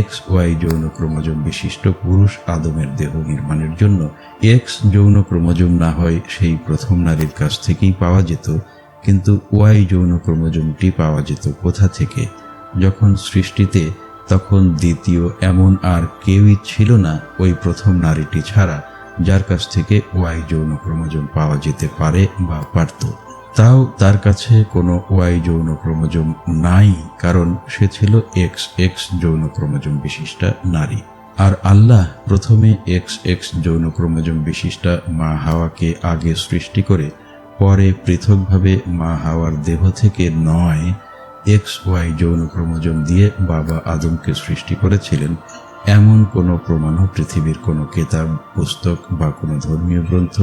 এক্স ওয়াই যৌন ক্রোমোজোম বিশিষ্ট পুরুষ আদমের দেহ নির্মাণের জন্য এক্স যৌন ক্রোমোজোম না হয় সেই প্রথম নারীর কাছ থেকেই পাওয়া যেত, কিন্তু ওয়াই যৌন ক্রোমোজোমটি পাওয়া যেত কোথা থেকে? যখন সৃষ্টিতে, তখন দ্বিতীয় এমন আর কেউই ছিল না ওই প্রথম নারীটি ছাড়া, যার কাছ থেকে ওয়াই যৌন ক্রোমোজোম পাওয়া যেতে পারে বা পারত। তাও তার কাছে কোনো ওয়াই যৌন ক্রোমোজোম নাই, কারণ সে ছিল এক্স এক্স যৌন ক্রোমোজোম বিশিষ্টা নারী। আর আল্লাহ প্রথমে এক্স এক্স যৌন ক্রোমোজোম বিশিষ্টা মা হাওয়াকে আগে সৃষ্টি করে পরে পৃথকভাবে মা হাওয়ার দেহ থেকে নয় এক্স ওয়াই যৌন ক্রোমোজোম দিয়ে বাবা আদমকে সৃষ্টি করেছিলেন, এমন কোনো প্রমাণও পৃথিবীর কোনো কেতাব, পুস্তক বা কোনো ধর্মীয় গ্রন্থ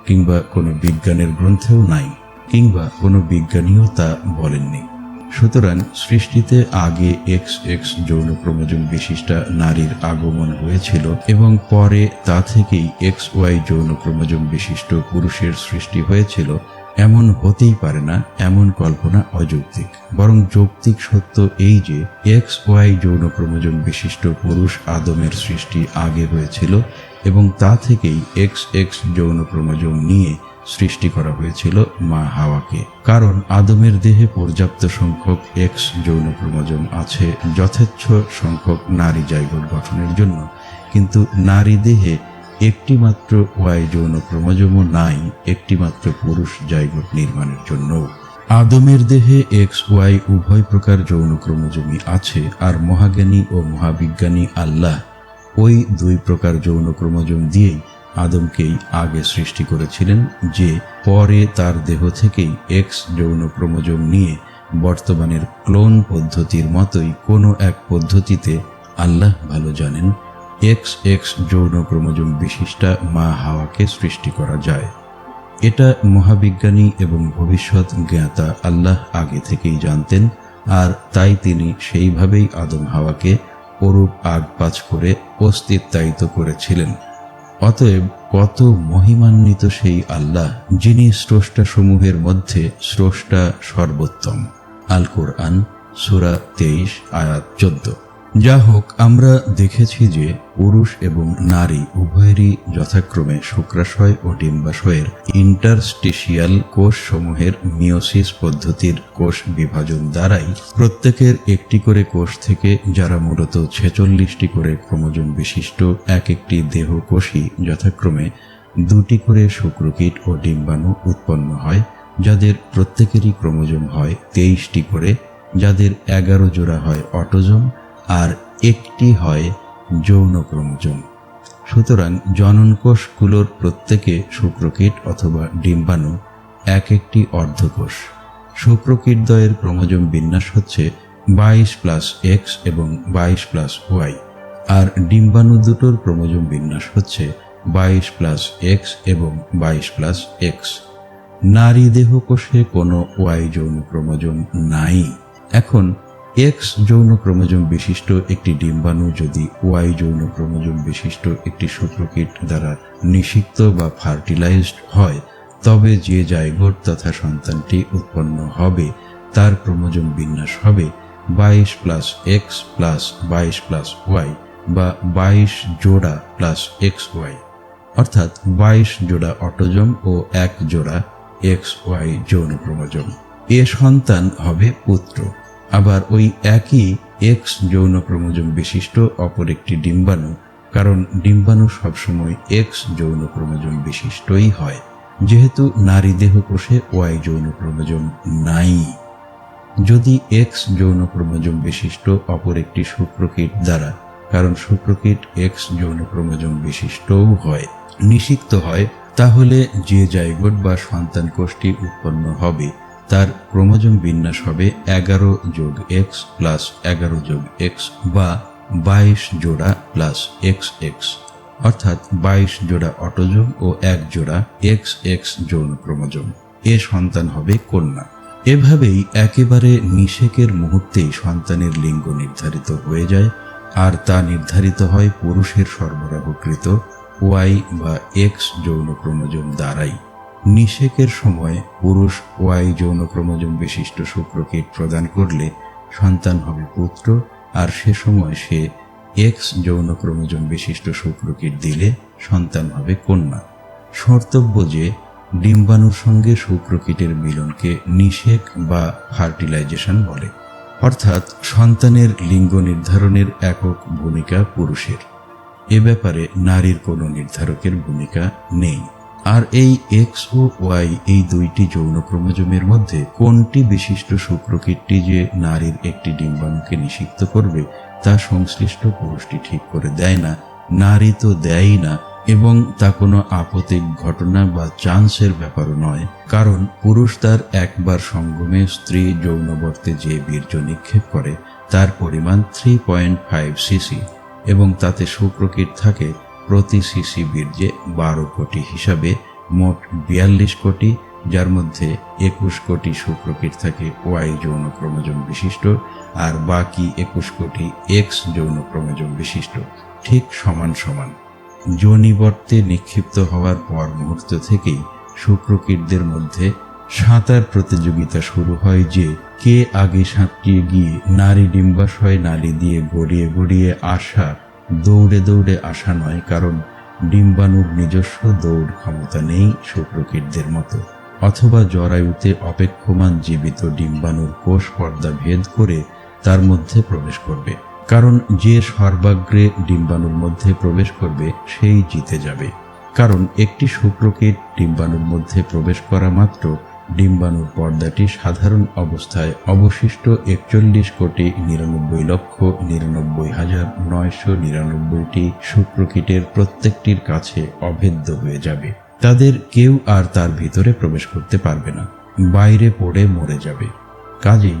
কিংবা কোনো বিজ্ঞানের গ্রন্থেও নাই, কিংবা কোনো বিজ্ঞানীও তা বলেননি। সুতরাং সৃষ্টিতে আগে XX যৌন ক্রোমোজোম বিশিষ্টা নারীর আগমন হয়েছিল এবং পরে তা থেকেই XY যৌন ক্রোমোজোম বিশিষ্ট পুরুষের সৃষ্টি হয়েছিল, এমন হতেই পারে না। এমন কল্পনা অযৌক্তিক। বরং যৌক্তিক সত্য এই যে XY যৌন ক্রোমোজোম বিশিষ্ট পুরুষ আদমের সৃষ্টি আগে হয়েছিল এবং তা থেকেই XX যৌন ক্রোমোজোম নিয়ে সৃষ্টি করা হয়েছিল মা হাওয়াকে। কারণ আদমের দেহে পর্যাপ্ত সংখ্যক X যৌন ক্রোমোজোম আছে যথেচ্ছ সংখ্যক নারী জাইগোট গঠনের জন্য, কিন্তু নারী দেহে একটি মাত্র Y যৌন ক্রোমোজোমও নাই একটি মাত্র পুরুষ জাইগোট নির্মাণের জন্য। আদমের দেহে XY উভয় প্রকার যৌন ক্রোমোজোমই আছে, আর মহাজ্ঞানী ও মহাবিজ্ঞানী আল্লাহ ওই দুই প্রকার যৌন ক্রোমোজোম দিয়েই আদমকেই আগে সৃষ্টি করেছিলেন, যে পরে তার দেহ থেকেই X যৌন ক্রোমোজোম নিয়ে বর্তমানের ক্লোন পদ্ধতির মতোই কোনো এক পদ্ধতিতে, আল্লাহ ভালো জানেন, XX যৌন ক্রোমোজোম বিশিষ্টা মা হাওয়াকে সৃষ্টি করা যায়। এটা মহাবিজ্ঞানী এবং ভবিষ্যৎ জ্ঞাতা আল্লাহ আগে থেকেই জানতেন, আর তাই তিনি সেইভাবেই আদম হাওয়াকে অরূপ আগপাচ করে অস্তিত্বায়িত করেছিলেন। অতএব কত মহিমান্বিত সেই আল্লাহ, যিনি স্রষ্টা সমূহের মধ্যে স্রষ্টা সর্বোত্তম। আল কোরআন সূরা 23 আয়াত 14। যা হোক, আমরা দেখেছি যে পুরুষ এবং নারী উভয়েরই যথাক্রমে শুক্রাশয় ও ডিম্বাশয়ের ইন্টারস্টিশিয়াল কোষ সমূহের মিওসিস পদ্ধতির কোষ বিভাজন দ্বারাই প্রত্যেকের একটি করে কোষ থেকে, যারা মূলত 46টি করে ক্রোমোজোম বিশিষ্ট এক একটি দেহ কোষই যথাক্রমে 2টি করে শুক্রকীট ও ডিম্বাণু উৎপন্ন হয়, যাদের প্রত্যেকেরই ক্রোমোজোম হয় 23টি করে, যাদের 11 জোড়া হয় অটোজোম আর একটি হয় যৌন ক্রোমোজোম। সুতরাং জননকোষগুলোর প্রত্যেকে শুক্রকীট অথবা ডিম্বাণু এক একটি অর্ধকোষ। শুক্রকীটদ্বয়ের ক্রোমোজোম বিন্যাস হচ্ছে 22+X এবং 22+Y, আর ডিম্বাণু দুটোর ক্রোমোজোম বিন্যাস হচ্ছে 22+X এবং 22+X। নারী দেহ কোষে কোনো Y যৌন ক্রোমোজোম নাই। এখন X যৌন ক্রোমোজোম বিশিষ্ট একটি ডিম্বাণু যদি Y যৌন ক্রোমোজোম বিশিষ্ট একটি শুক্রকীট দ্বারা নিষিক্ত বা ফার্টিলাইজড হয়, তবে যে জাইগোট তথা সন্তানটি উৎপন্ন হবে তার ক্রোমোজোম বিন্যাস হবে 22+X প্লাস 22+Y বা 22 জোড়া প্লাস XY, অর্থাৎ 22 জোড়া অটোজোম ও 1 জোড়া XY যৌন ক্রোমোজোম। এ সন্তান হবে পুত্র। আবার ওই একই X যৌন ক্রোমোজোম বিশিষ্ট অপর একটি ডিম্বাণু, কারণ ডিম্বাণু সবসময় X যৌন ক্রোমোজোম বিশিষ্টই হয়, যেহেতু নারী দেহ কোষে Y যৌন ক্রোমোজোম নাই। যদি X যৌন ক্রোমোজোম বিশিষ্ট অপর একটি শুক্রকীট দ্বারা, কারণ শুক্রকীট X যৌন ক্রোমোজোম বিশিষ্টও হয়, নিষিক্ত হয়, তাহলে যে জাইগোট বা সন্তান কোষটি উৎপন্ন হবে তার ক্রোমোজোম বিন্যাস হবে 11+X প্লাস 11+X বা 22 জোড়া প্লাস XX, অর্থাৎ 22 জোড়া অটোজোম ও 1 জোড়া XX যৌন ক্রোমোজোম। এ সন্তান হবে কন্যা। এভাবেই একেবারে নিষেকের মুহূর্তেই সন্তানের লিঙ্গ নির্ধারিত হয়ে যায়, আর তা নির্ধারিত হয় পুরুষের সরবরাহকৃত Y বা X যৌন ক্রোমোজোম দ্বারাই। নিষেকের সময় পুরুষ Y যৌন ক্রোমোজোম বিশিষ্ট শুক্রকীট প্রদান করলে সন্তান হবে পুত্র, আর সে সময় সে X যৌন ক্রোমোজোম বিশিষ্ট শুক্রকীট দিলে সন্তান হবে কন্যা। শর্তব্য যে ডিম্বাণুর সঙ্গে শুক্রকীটের মিলনকে নিষেক বা ফার্টিলাইজেশন বলে, অর্থাৎ সন্তানের লিঙ্গ নির্ধারণের একক ভূমিকা পুরুষের। এ ব্যাপারে নারীর কোনো নির্ধারকের ভূমিকা নেই। আর এই X ও Y এই দুইটি যৌন ক্রোমোজোমের মধ্যে কোনটি বিশিষ্ট শুক্রকীটটি যে নারীর একটি ডিম্বাণুকে নিষিক্ত করবে তা সংশ্লিষ্ট পুরুষটি ঠিক করে দেয় না, নারী তো দেয়ই না, এবং তা কোনো আপতিক ঘটনা বা চান্সের ব্যাপারও নয়। কারণ পুরুষ তার একবার সঙ্গমে স্ত্রী যৌনবর্তে যে বীর্য নিক্ষেপ করে তার পরিমাণ 3.5 সিসি, এবং তাতে শুক্রকীট থাকে প্রতি সিসি বীর্যে 12 কোটি হিসাবে মোট 42 কোটি, যার মধ্যে 21 কোটি শুক্রকীট থাকে ওয়াই যৌন ক্রোমোজোম বিশিষ্ট, আর বাকি 21 কোটি এক্স যৌন ক্রোমোজোম বিশিষ্ট, ঠিক সমান সমান। যোনিবর্তে নিক্ষিপ্ত হওয়ার পর মুহূর্ত থেকেই শুক্রকীটদের মধ্যে সাঁতার প্রতিযোগিতা শুরু হয় যে কে আগে সাঁতরিয়ে গিয়ে নারী ডিম্বাশয় নালী দিয়ে গড়িয়ে গড়িয়ে আসা, দৌড়ে দৌড়ে আসা নয়, কারণ ডিম্বাণুর নিজস্ব দৌড় ক্ষমতা নেই শুক্রকীটদের মতো, অথবা জরায়ুতে অপেক্ষমান জীবিত ডিম্বাণুর কোষ পর্দা ভেদ করে তার মধ্যে প্রবেশ করবে, কারণ যে সর্বাগ্রে ডিম্বাণুর মধ্যে প্রবেশ করবে সেই জিতে যাবে। কারণ একটি শুক্রকীট ডিম্বাণুর মধ্যে প্রবেশ করা মাত্র ডিম্বাণুর পর্দাটি সাধারণ অবস্থায় অবশিষ্ট 41,99,99,999টি শুক্রকীটের প্রত্যেকটির কাছে অভেদ্য হয়ে যাবে। তাদের কেউ আর তার ভিতরে প্রবেশ করতে পারবে না, বাইরে পড়ে মরে যাবে। কাজেই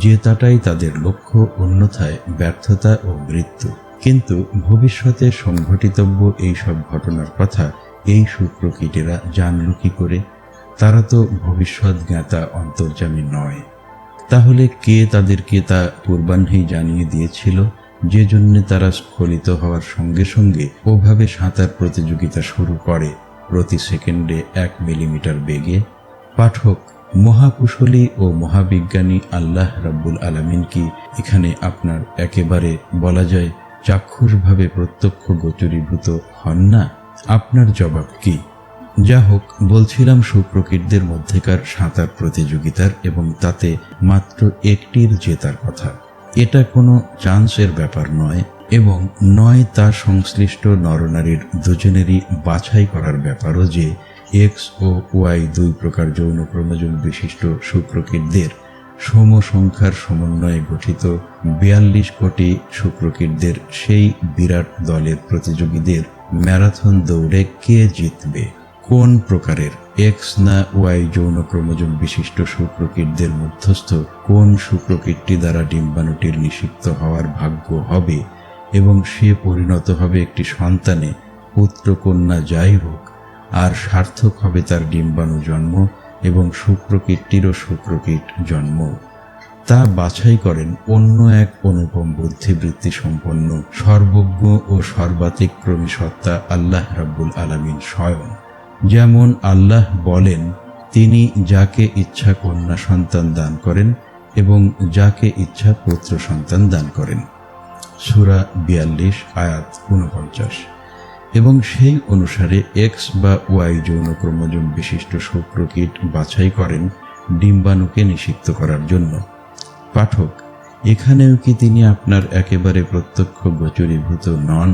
জেতাটাই তাদের লক্ষ্য, অন্যথায় ব্যর্থতা ও মৃত্যু। কিন্তু ভবিষ্যতে সংঘটিতব্য এইসব ঘটনার কথা এই শুক্রকীটেরা জানল কি করে? তারা তো ভবিষ্যৎ জ্ঞাতা অন্তর্যামী নয়। তাহলে কে তাদেরকে তা পূর্বাহ্নেই জানিয়ে দিয়েছিল, যে জন্যে তারা স্খলিত হওয়ার সঙ্গে সঙ্গে ওভাবে সাঁতার প্রতিযোগিতা শুরু করে প্রতি সেকেন্ডে 1 মিলিমিটার বেগে? পাঠক, মহাকুশলী ও মহাবিজ্ঞানী আল্লাহ রাব্বুল আলামিন কি এখানে আপনার একেবারে বলা যায় চাক্ষুষভাবে প্রত্যক্ষ গোচরীভূত হন না? আপনার জবাব কি? যা হোক, বলছিলাম শুক্রকীটদের মধ্যেকার সাঁতার প্রতিযোগিতার, এবং তাতে মাত্র একটির জেতার কথা। এটা কোনো চান্সের ব্যাপার নয়, এবং নয় তা সংশ্লিষ্ট নরনারীর দুজনেরই বাছাই করার ব্যাপারও যে এক্স ও ওয়াই 2 প্রকার যৌন ক্রোমোজোম বিশিষ্ট শুক্রকীটদের সমসংখ্যার সমন্বয়ে গঠিত 42 কোটি শুক্রকীটদের সেই বিরাট দলের প্রতিযোগীদের ম্যারাথন দৌড়ে কে জিতবে, কোন প্রকারের এক্স না ওয়াই যৌন ক্রোমোজোম বিশিষ্ট শুক্রকীটদের মধ্যস্থ কোন শুক্রকীটটি দ্বারা ডিম্বাণুটির নিষিক্ত হওয়ার ভাগ্য হবে এবং সে পরিণত হবে একটি সন্তানে, পুত্র কন্যা যাই হোক, আর সার্থক হবে তার ডিম্বাণু জন্ম এবং শুক্রকীটটিরও শুক্রকীট জন্ম, তা বাছাই করেন অন্য এক অনুপম বুদ্ধিবৃত্তি সম্পন্ন সর্বজ্ঞ ও সর্বাতিক্রমী সত্তা আল্লাহ রাব্বুল আলামিন স্বয়ং। যেমন আল্লাহ বলেন, তিনি যাকে ইচ্ছা কন্যা সন্তান দান করেন এবং যাকে ইচ্ছা পুত্র সন্তান দান করেন। সূরা 42 আয়াত 49। এবং সেই অনুসারে এক্স বা ওয়াই যৌন ক্রোমোজোম বিশিষ্ট শুক্রকীট বাছাই করেন ডিম্বাণুকে নিষিক্ত করার জন্য। পাঠক, এখানেও কি তিনি আপনার একেবারে প্রত্যক্ষ গোচরীভূত নন?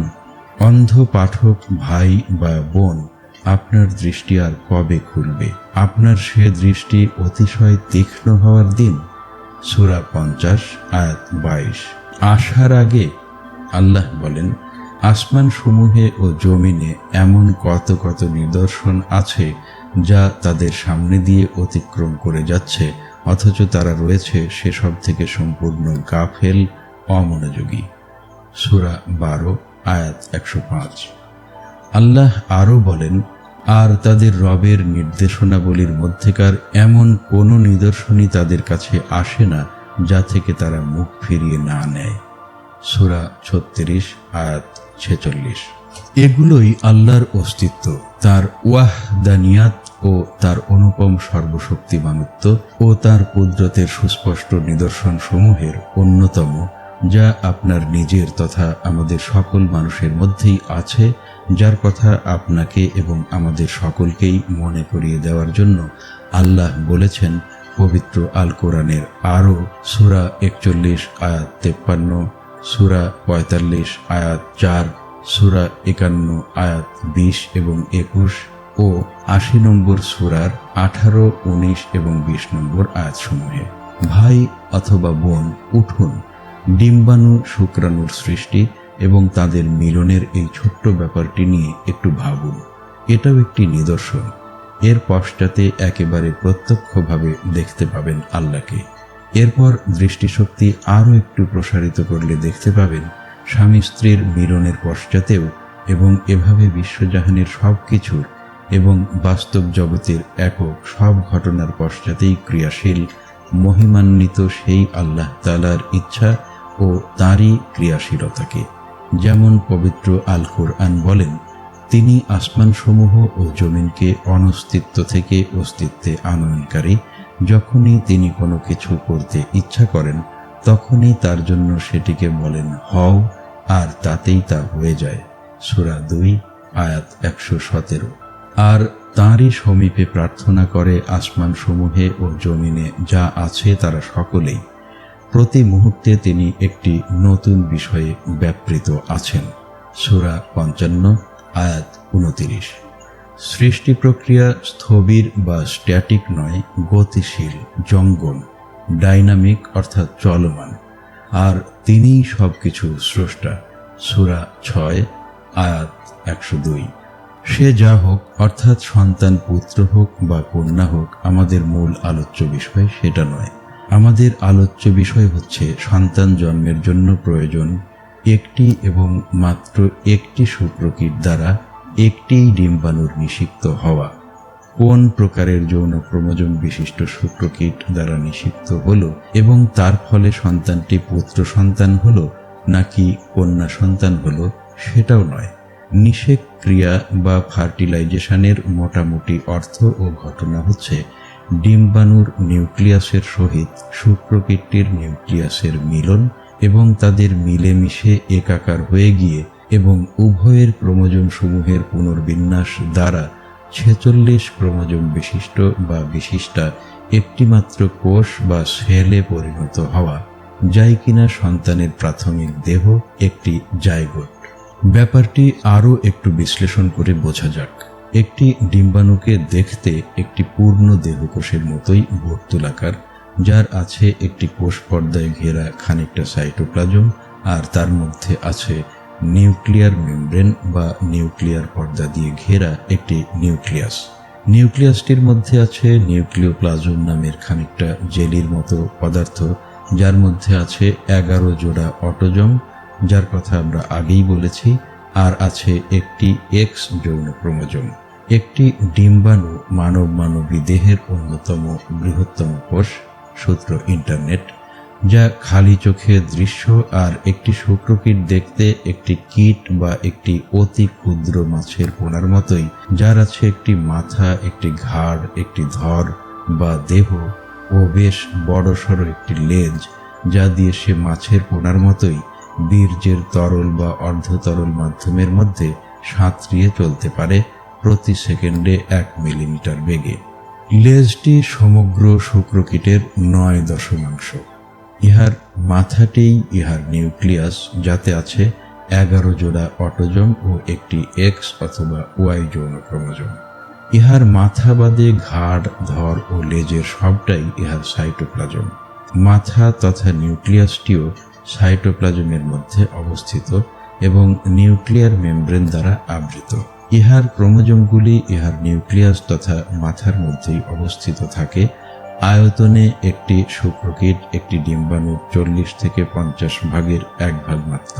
অন্ধ পাঠক ভাই বা বোন, আপনার দৃষ্টি আর কবে খুলবে? আপনার সে দৃষ্টি অতিশয় তীক্ষ্ণ হওয়ার দিন। সূরা 50 আয়াত 22। আসার আগে আল্লাহ বলেন, আসমান সমূহে ও জমিনে এমন কত কত নিদর্শন আছে যা তাদের সামনে দিয়ে অতিক্রম করে যাচ্ছে, অথচ তারা রয়েছে সেসব থেকে সম্পূর্ণ গাফেল, অমনোযোগী। সূরা 12 আয়াত 105। আল্লাহ আরও বলেন, আর তাদের রবের নির্দেশনাবলীর মধ্যেকার এমন কোনো নিদর্শনই তাদের কাছে আসে না যা থেকে তারা মুখ ফিরিয়ে না নেয়। সূরা 36 আয়াত 46। এগুলোই আল্লাহর অস্তিত্ব, তার ওয়াহদানিয়াত ও তার অনুপম সর্বশক্তিমানত্ব ও তার কুদরতের সুস্পষ্ট নিদর্শন সমূহের অন্যতম, যা আপনার নিজের তথা আমাদের সকল মানুষের মধ্যেই আছে, যার কথা আপনাকে এবং আমাদের সকলকেই মনে করিয়ে দেওয়ার জন্য আল্লাহ বলেছেন পবিত্র আল কোরআনের আরও সূরা 41 আয়াত 53, সূরা 45 আয়াত 4, সূরা 51 আয়াত 20 এবং 21 ও 80 নম্বর সূরার 18, 19 এবং 20 নম্বর আয়াতসমূহে। ভাই অথবা বোন, উঠুন, ডিম্বাণু শুক্রাণুর সৃষ্টি এবং তাদের মিলনের এই ছোট্ট ব্যাপারটি নিয়ে একটু ভাবুন। এটাও একটি নিদর্শন। এর পশ্চাতে একেবারে প্রত্যক্ষভাবে দেখতে পাবেন আল্লাহকে। এরপর দৃষ্টিশক্তি আরও একটু প্রসারিত করলে দেখতে পাবেন স্বামী স্ত্রীর মিলনের পশ্চাতেও এবং এভাবে বিশ্বজাহানের সব কিছুর এবং বাস্তব জগতের একক সব ঘটনার পশ্চাতেই ক্রিয়াশীল মহিমান্বিত সেই আল্লাহ তাআলার ইচ্ছা ও তাঁরই ক্রিয়াশীলতাকে। যেমন পবিত্র আল কোরআন বলেন, তিনি আসমানসমূহ ও জমিনকে অনস্তিত্ব থেকে অস্তিত্বে আনয়নকারী। যখনই তিনি কোনো কিছু করতে ইচ্ছা করেন তখনই তার জন্য সেটিকে বলেন হও, আর তাতেই তা হয়ে যায়। সূরা 2 আয়াত 117। আর তাঁরই সমীপে প্রার্থনা করে আসমানসমূহে ও জমিনে যা আছে তারা সকলেই। প্রতি মুহূর্তে তিনি একটি নতুন বিষয়ে ব্যাপৃত আছেন। সূরা 55 আয়াত 29। সৃষ্টি প্রক্রিয়া স্থবির বা স্ট্যাটিক নয়, গতিশীল, জঙ্গম, ডাইনামিক অর্থাৎ চলমান। আর তিনিই সবকিছু স্রষ্টা। সূরা 6 আয়াত 102। সে যা হোক, অর্থাৎ সন্তান পুত্র হোক বা কন্যা হোক, আমাদের মূল আলোচ্য বিষয় সেটা নয়। আমাদের আলোচ্য বিষয় হচ্ছে সন্তান জন্মের জন্য প্রয়োজন একটি এবং মাত্র একটি শুক্রকীট দ্বারা একটিই ডিম্বাণুর নিষিক্ত হওয়া। কোন প্রকারের যৌন ক্রোমোজোম বিশিষ্ট শুক্রকীট দ্বারা নিষিক্ত হলো এবং তার ফলে সন্তানটি পুত্র সন্তান হলো নাকি কন্যা সন্তান হলো সেটাও নয়। নিষেক ক্রিয়া বা ফার্টিলাইজেশনের মোটামুটি অর্থ ও ঘটনা হচ্ছে ডিম্বাণুর নিউক্লিয়াসের সহিত শুক্রকীটটির নিউক্লিয়াসের মিলন এবং তাদের মিলেমিশে একাকার হয়ে গিয়ে এবং উভয়ের ক্রোমোজোম সমূহের পুনর্বিন্যাস দ্বারা 46 ক্রোমোজোম বিশিষ্ট বা বিশিষ্টা একটিমাত্র কোষ বা সেলে পরিণত হওয়া, যাই কিনা সন্তানের প্রাথমিক দেহ, একটি জাইগোট। ব্যাপারটি আরও একটু বিশ্লেষণ করে বোঝা যাক। একটি ডিম্বাণুকে দেখতে একটি পূর্ণ দেহকোষের মতোই বর্তুলাকার, যার আছে একটি কোষ পর্দায় ঘেরা খানিকটা সাইটোপ্লাজম, আর তার মধ্যে আছে নিউক্লিয়ার মেমব্রেন বা নিউক্লিয়ার পর্দা দিয়ে ঘেরা একটি নিউক্লিয়াস। নিউক্লিয়াসটির মধ্যে আছে নিউক্লিওপ্লাজম নামের খানিকটা জেলির মতো পদার্থ, যার মধ্যে আছে 11 জোড়া অটোজম, যার কথা আমরা আগেই বলেছি, আর আছে একটি এক্স যৌন ক্রোমোজোম। একটি ডিম্বাণু মানবী দেহের অন্যতম বৃহত্তম কোষ, সূত্র ইন্টারনেট, যা খালি চোখে দৃশ্য। আর একটি শুক্রকীট দেখতে একটি কীট বা একটি অতি ক্ষুদ্র মাছের পোনার মতোই, যার আছে একটি মাথা, একটি ঘাড়, একটি ধর বা দেহ ও বেশ বড়সড় একটি লেজ, যা দিয়ে সে মাছের পোনার মতোই বীর্যের তরল বা অর্ধতরল মাধ্যমের মধ্যে সাঁতরিয়ে চলতে পারে প্রতি সেকেন্ডে 1 মিলিমিটার বেগে। লেজটি সমগ্র শুক্রকীটের 9 দশমাংশ। ইহার মাথাটিই ইহার নিউক্লিয়াস, যাতে আছে 11 জোড়া অটোজম ও একটি এক্স অথবা ওয়াই যৌন ক্রোমোজোম। ইহার মাথা বাদে ঘাড়, ধর ও লেজের সবটাই ইহার সাইটোপ্লাজম। মাথা তথা নিউক্লিয়াসটিও সাইটোপ্লাজমের মধ্যে অবস্থিত এবং নিউক্লিয়ার মেমব্রেন দ্বারা আবৃত। ইহার ক্রোমোজোমগুলি ইহার নিউক্লিয়াস তথা মাথার মধ্যেই অবস্থিত থাকে। আয়তনে একটি শুক্রকীট একটি ডিম্বাণুর 40 থেকে 50 ভাগের 1 ভাগ মাত্র।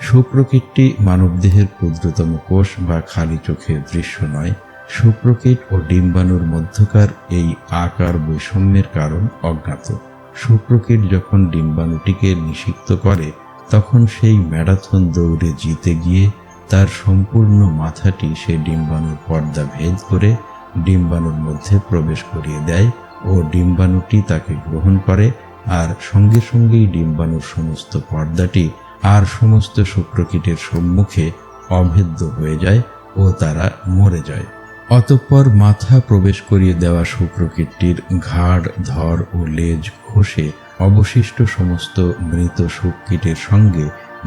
শুক্রকীটটি মানবদেহের ক্ষুদ্রতম কোষ বা খালি চোখে দৃশ্য নয়। শুক্রকীট ও ডিম্বাণুর মধ্যকার এই আকার বৈষম্যের কারণ অজ্ঞাত। শুক্রকীট যখন ডিম্বাণুটিকে নিষিক্ত করে তখন সেই ম্যারাথন দৌড়ে জিতে গিয়ে তার সম্পূর্ণ মাথাটি সে ডিম্বাণুর পর্দা ভেদ করে ডিম্বাণুর মধ্যে প্রবেশ করিয়ে দেয় ও ডিম্বাণুটি তাকে গ্রহণ করে, আর সঙ্গে সঙ্গেই ডিম্বাণুর সমস্ত পর্দাটি আর সমস্ত শুক্রকীটের সম্মুখে অভেদ্য হয়ে যায় ও তারা মরে যায়। অতঃপর মাথা প্রবেশ করিয়ে দেওয়া শুক্রকীটটির ঘাড়, ধর ও লেজ খসে অবশিষ্ট সমস্ত মৃত শুক্রকীটের সঙ্গে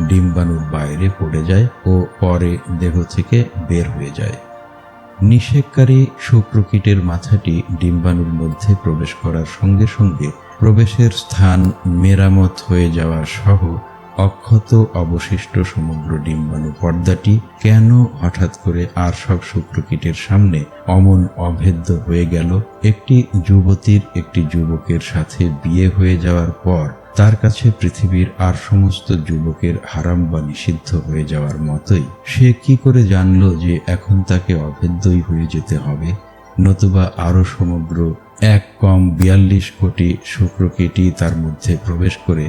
ডিম্বাণুর বাইরে পড়ে যায় ও পরে দেহ থেকে বের হয়ে যায়। নিষেককারী শুক্রকীটের মাথাটি ডিম্বাণুর মধ্যে প্রবেশ করার সঙ্গে সঙ্গে প্রবেশের স্থান মেরামত হয়ে যাওয়া সহ অক্ষত অবশিষ্ট সমগ্র ডিম্বাণু পর্দাটি কেন হঠাৎ করে আর সব শুক্রকীটের সামনে অমন অভেদ্য হয়ে গেল? একটি যুবতীর একটি যুবকের সাথে বিয়ে হয়ে যাওয়ার পর তার কাছে পৃথিবীর আর সমস্ত যুবকের হারাম বা নিষিদ্ধ হয়ে যাওয়ার মতোই। সে কি করে জানল যে এখন তাকে অভেদ্যই হয়ে যেতে হবে, নতুবা আরো সমগ্র 1 + 42 কোটি শুক্রকীটই তার মধ্যে প্রবেশ করে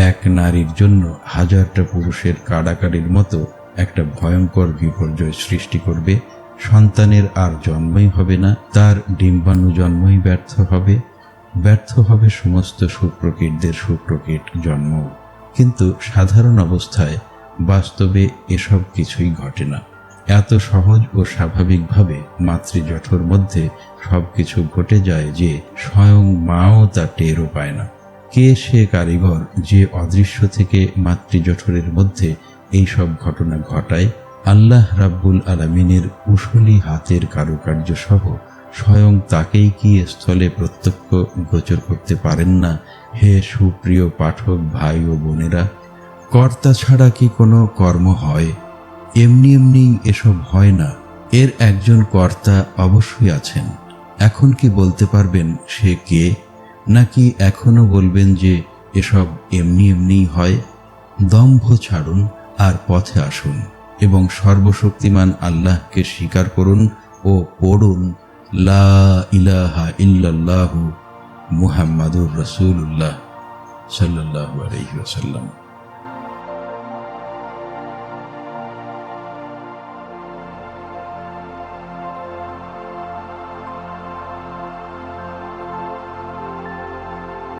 এক নারীর জন্য হাজারটা পুরুষের কাড়াকাড়ির মতো একটা ভয়ঙ্কর বিপর্যয় সৃষ্টি করবে। সন্তানের আর জন্মই হবে না, তার ডিম্বাণু জন্মই ব্যর্থ হবে, ব্যর্থ হবে সমস্ত শুক্রকীটদের শুক্রকীট জন্ম। কিন্তু সাধারণ অবস্থায় বাস্তবে এসব কিছুই ঘটে না। এত সহজ ও স্বাভাবিকভাবে মাতৃজঠর মধ্যে সবকিছু ঘটে যায় যে স্বয়ং মাও তা টেরও পায় না। কে সে কারিগর যে অদৃশ্য থেকে মাতৃজঠরের মধ্যে এই সব ঘটনা ঘটায়? আল্লাহ রাব্বুল আলামিনের কুশলী হাতের কারুকার্য সহ স্বয়ং তাকেই কি স্থলে প্রত্যক্ষ গোচর করতে পারেন না? হে সুপ্রিয় পাঠক ভাই ও বোনেরা, কর্তা ছাড়া কি কোনো কর্ম হয়? এমনি এমনি এসব হয় না, এর একজন কর্তা অবশ্যই আছেন। এখন কি বলতে পারবেন সে কে? নাকি এখনো বলবেন যে এসব এমনি এমনিই হয়? দম্ভ ছাড়ুন আর পথে আসুন এবং সর্বশক্তিমান আল্লাহকে স্বীকার করুন ও পড়ুন লা ইলাহা ইল্লাল্লাহু মুহাম্মাদুর রাসূলুল্লাহ সাল্লাল্লাহু আলাইহি ওয়াসাল্লাম।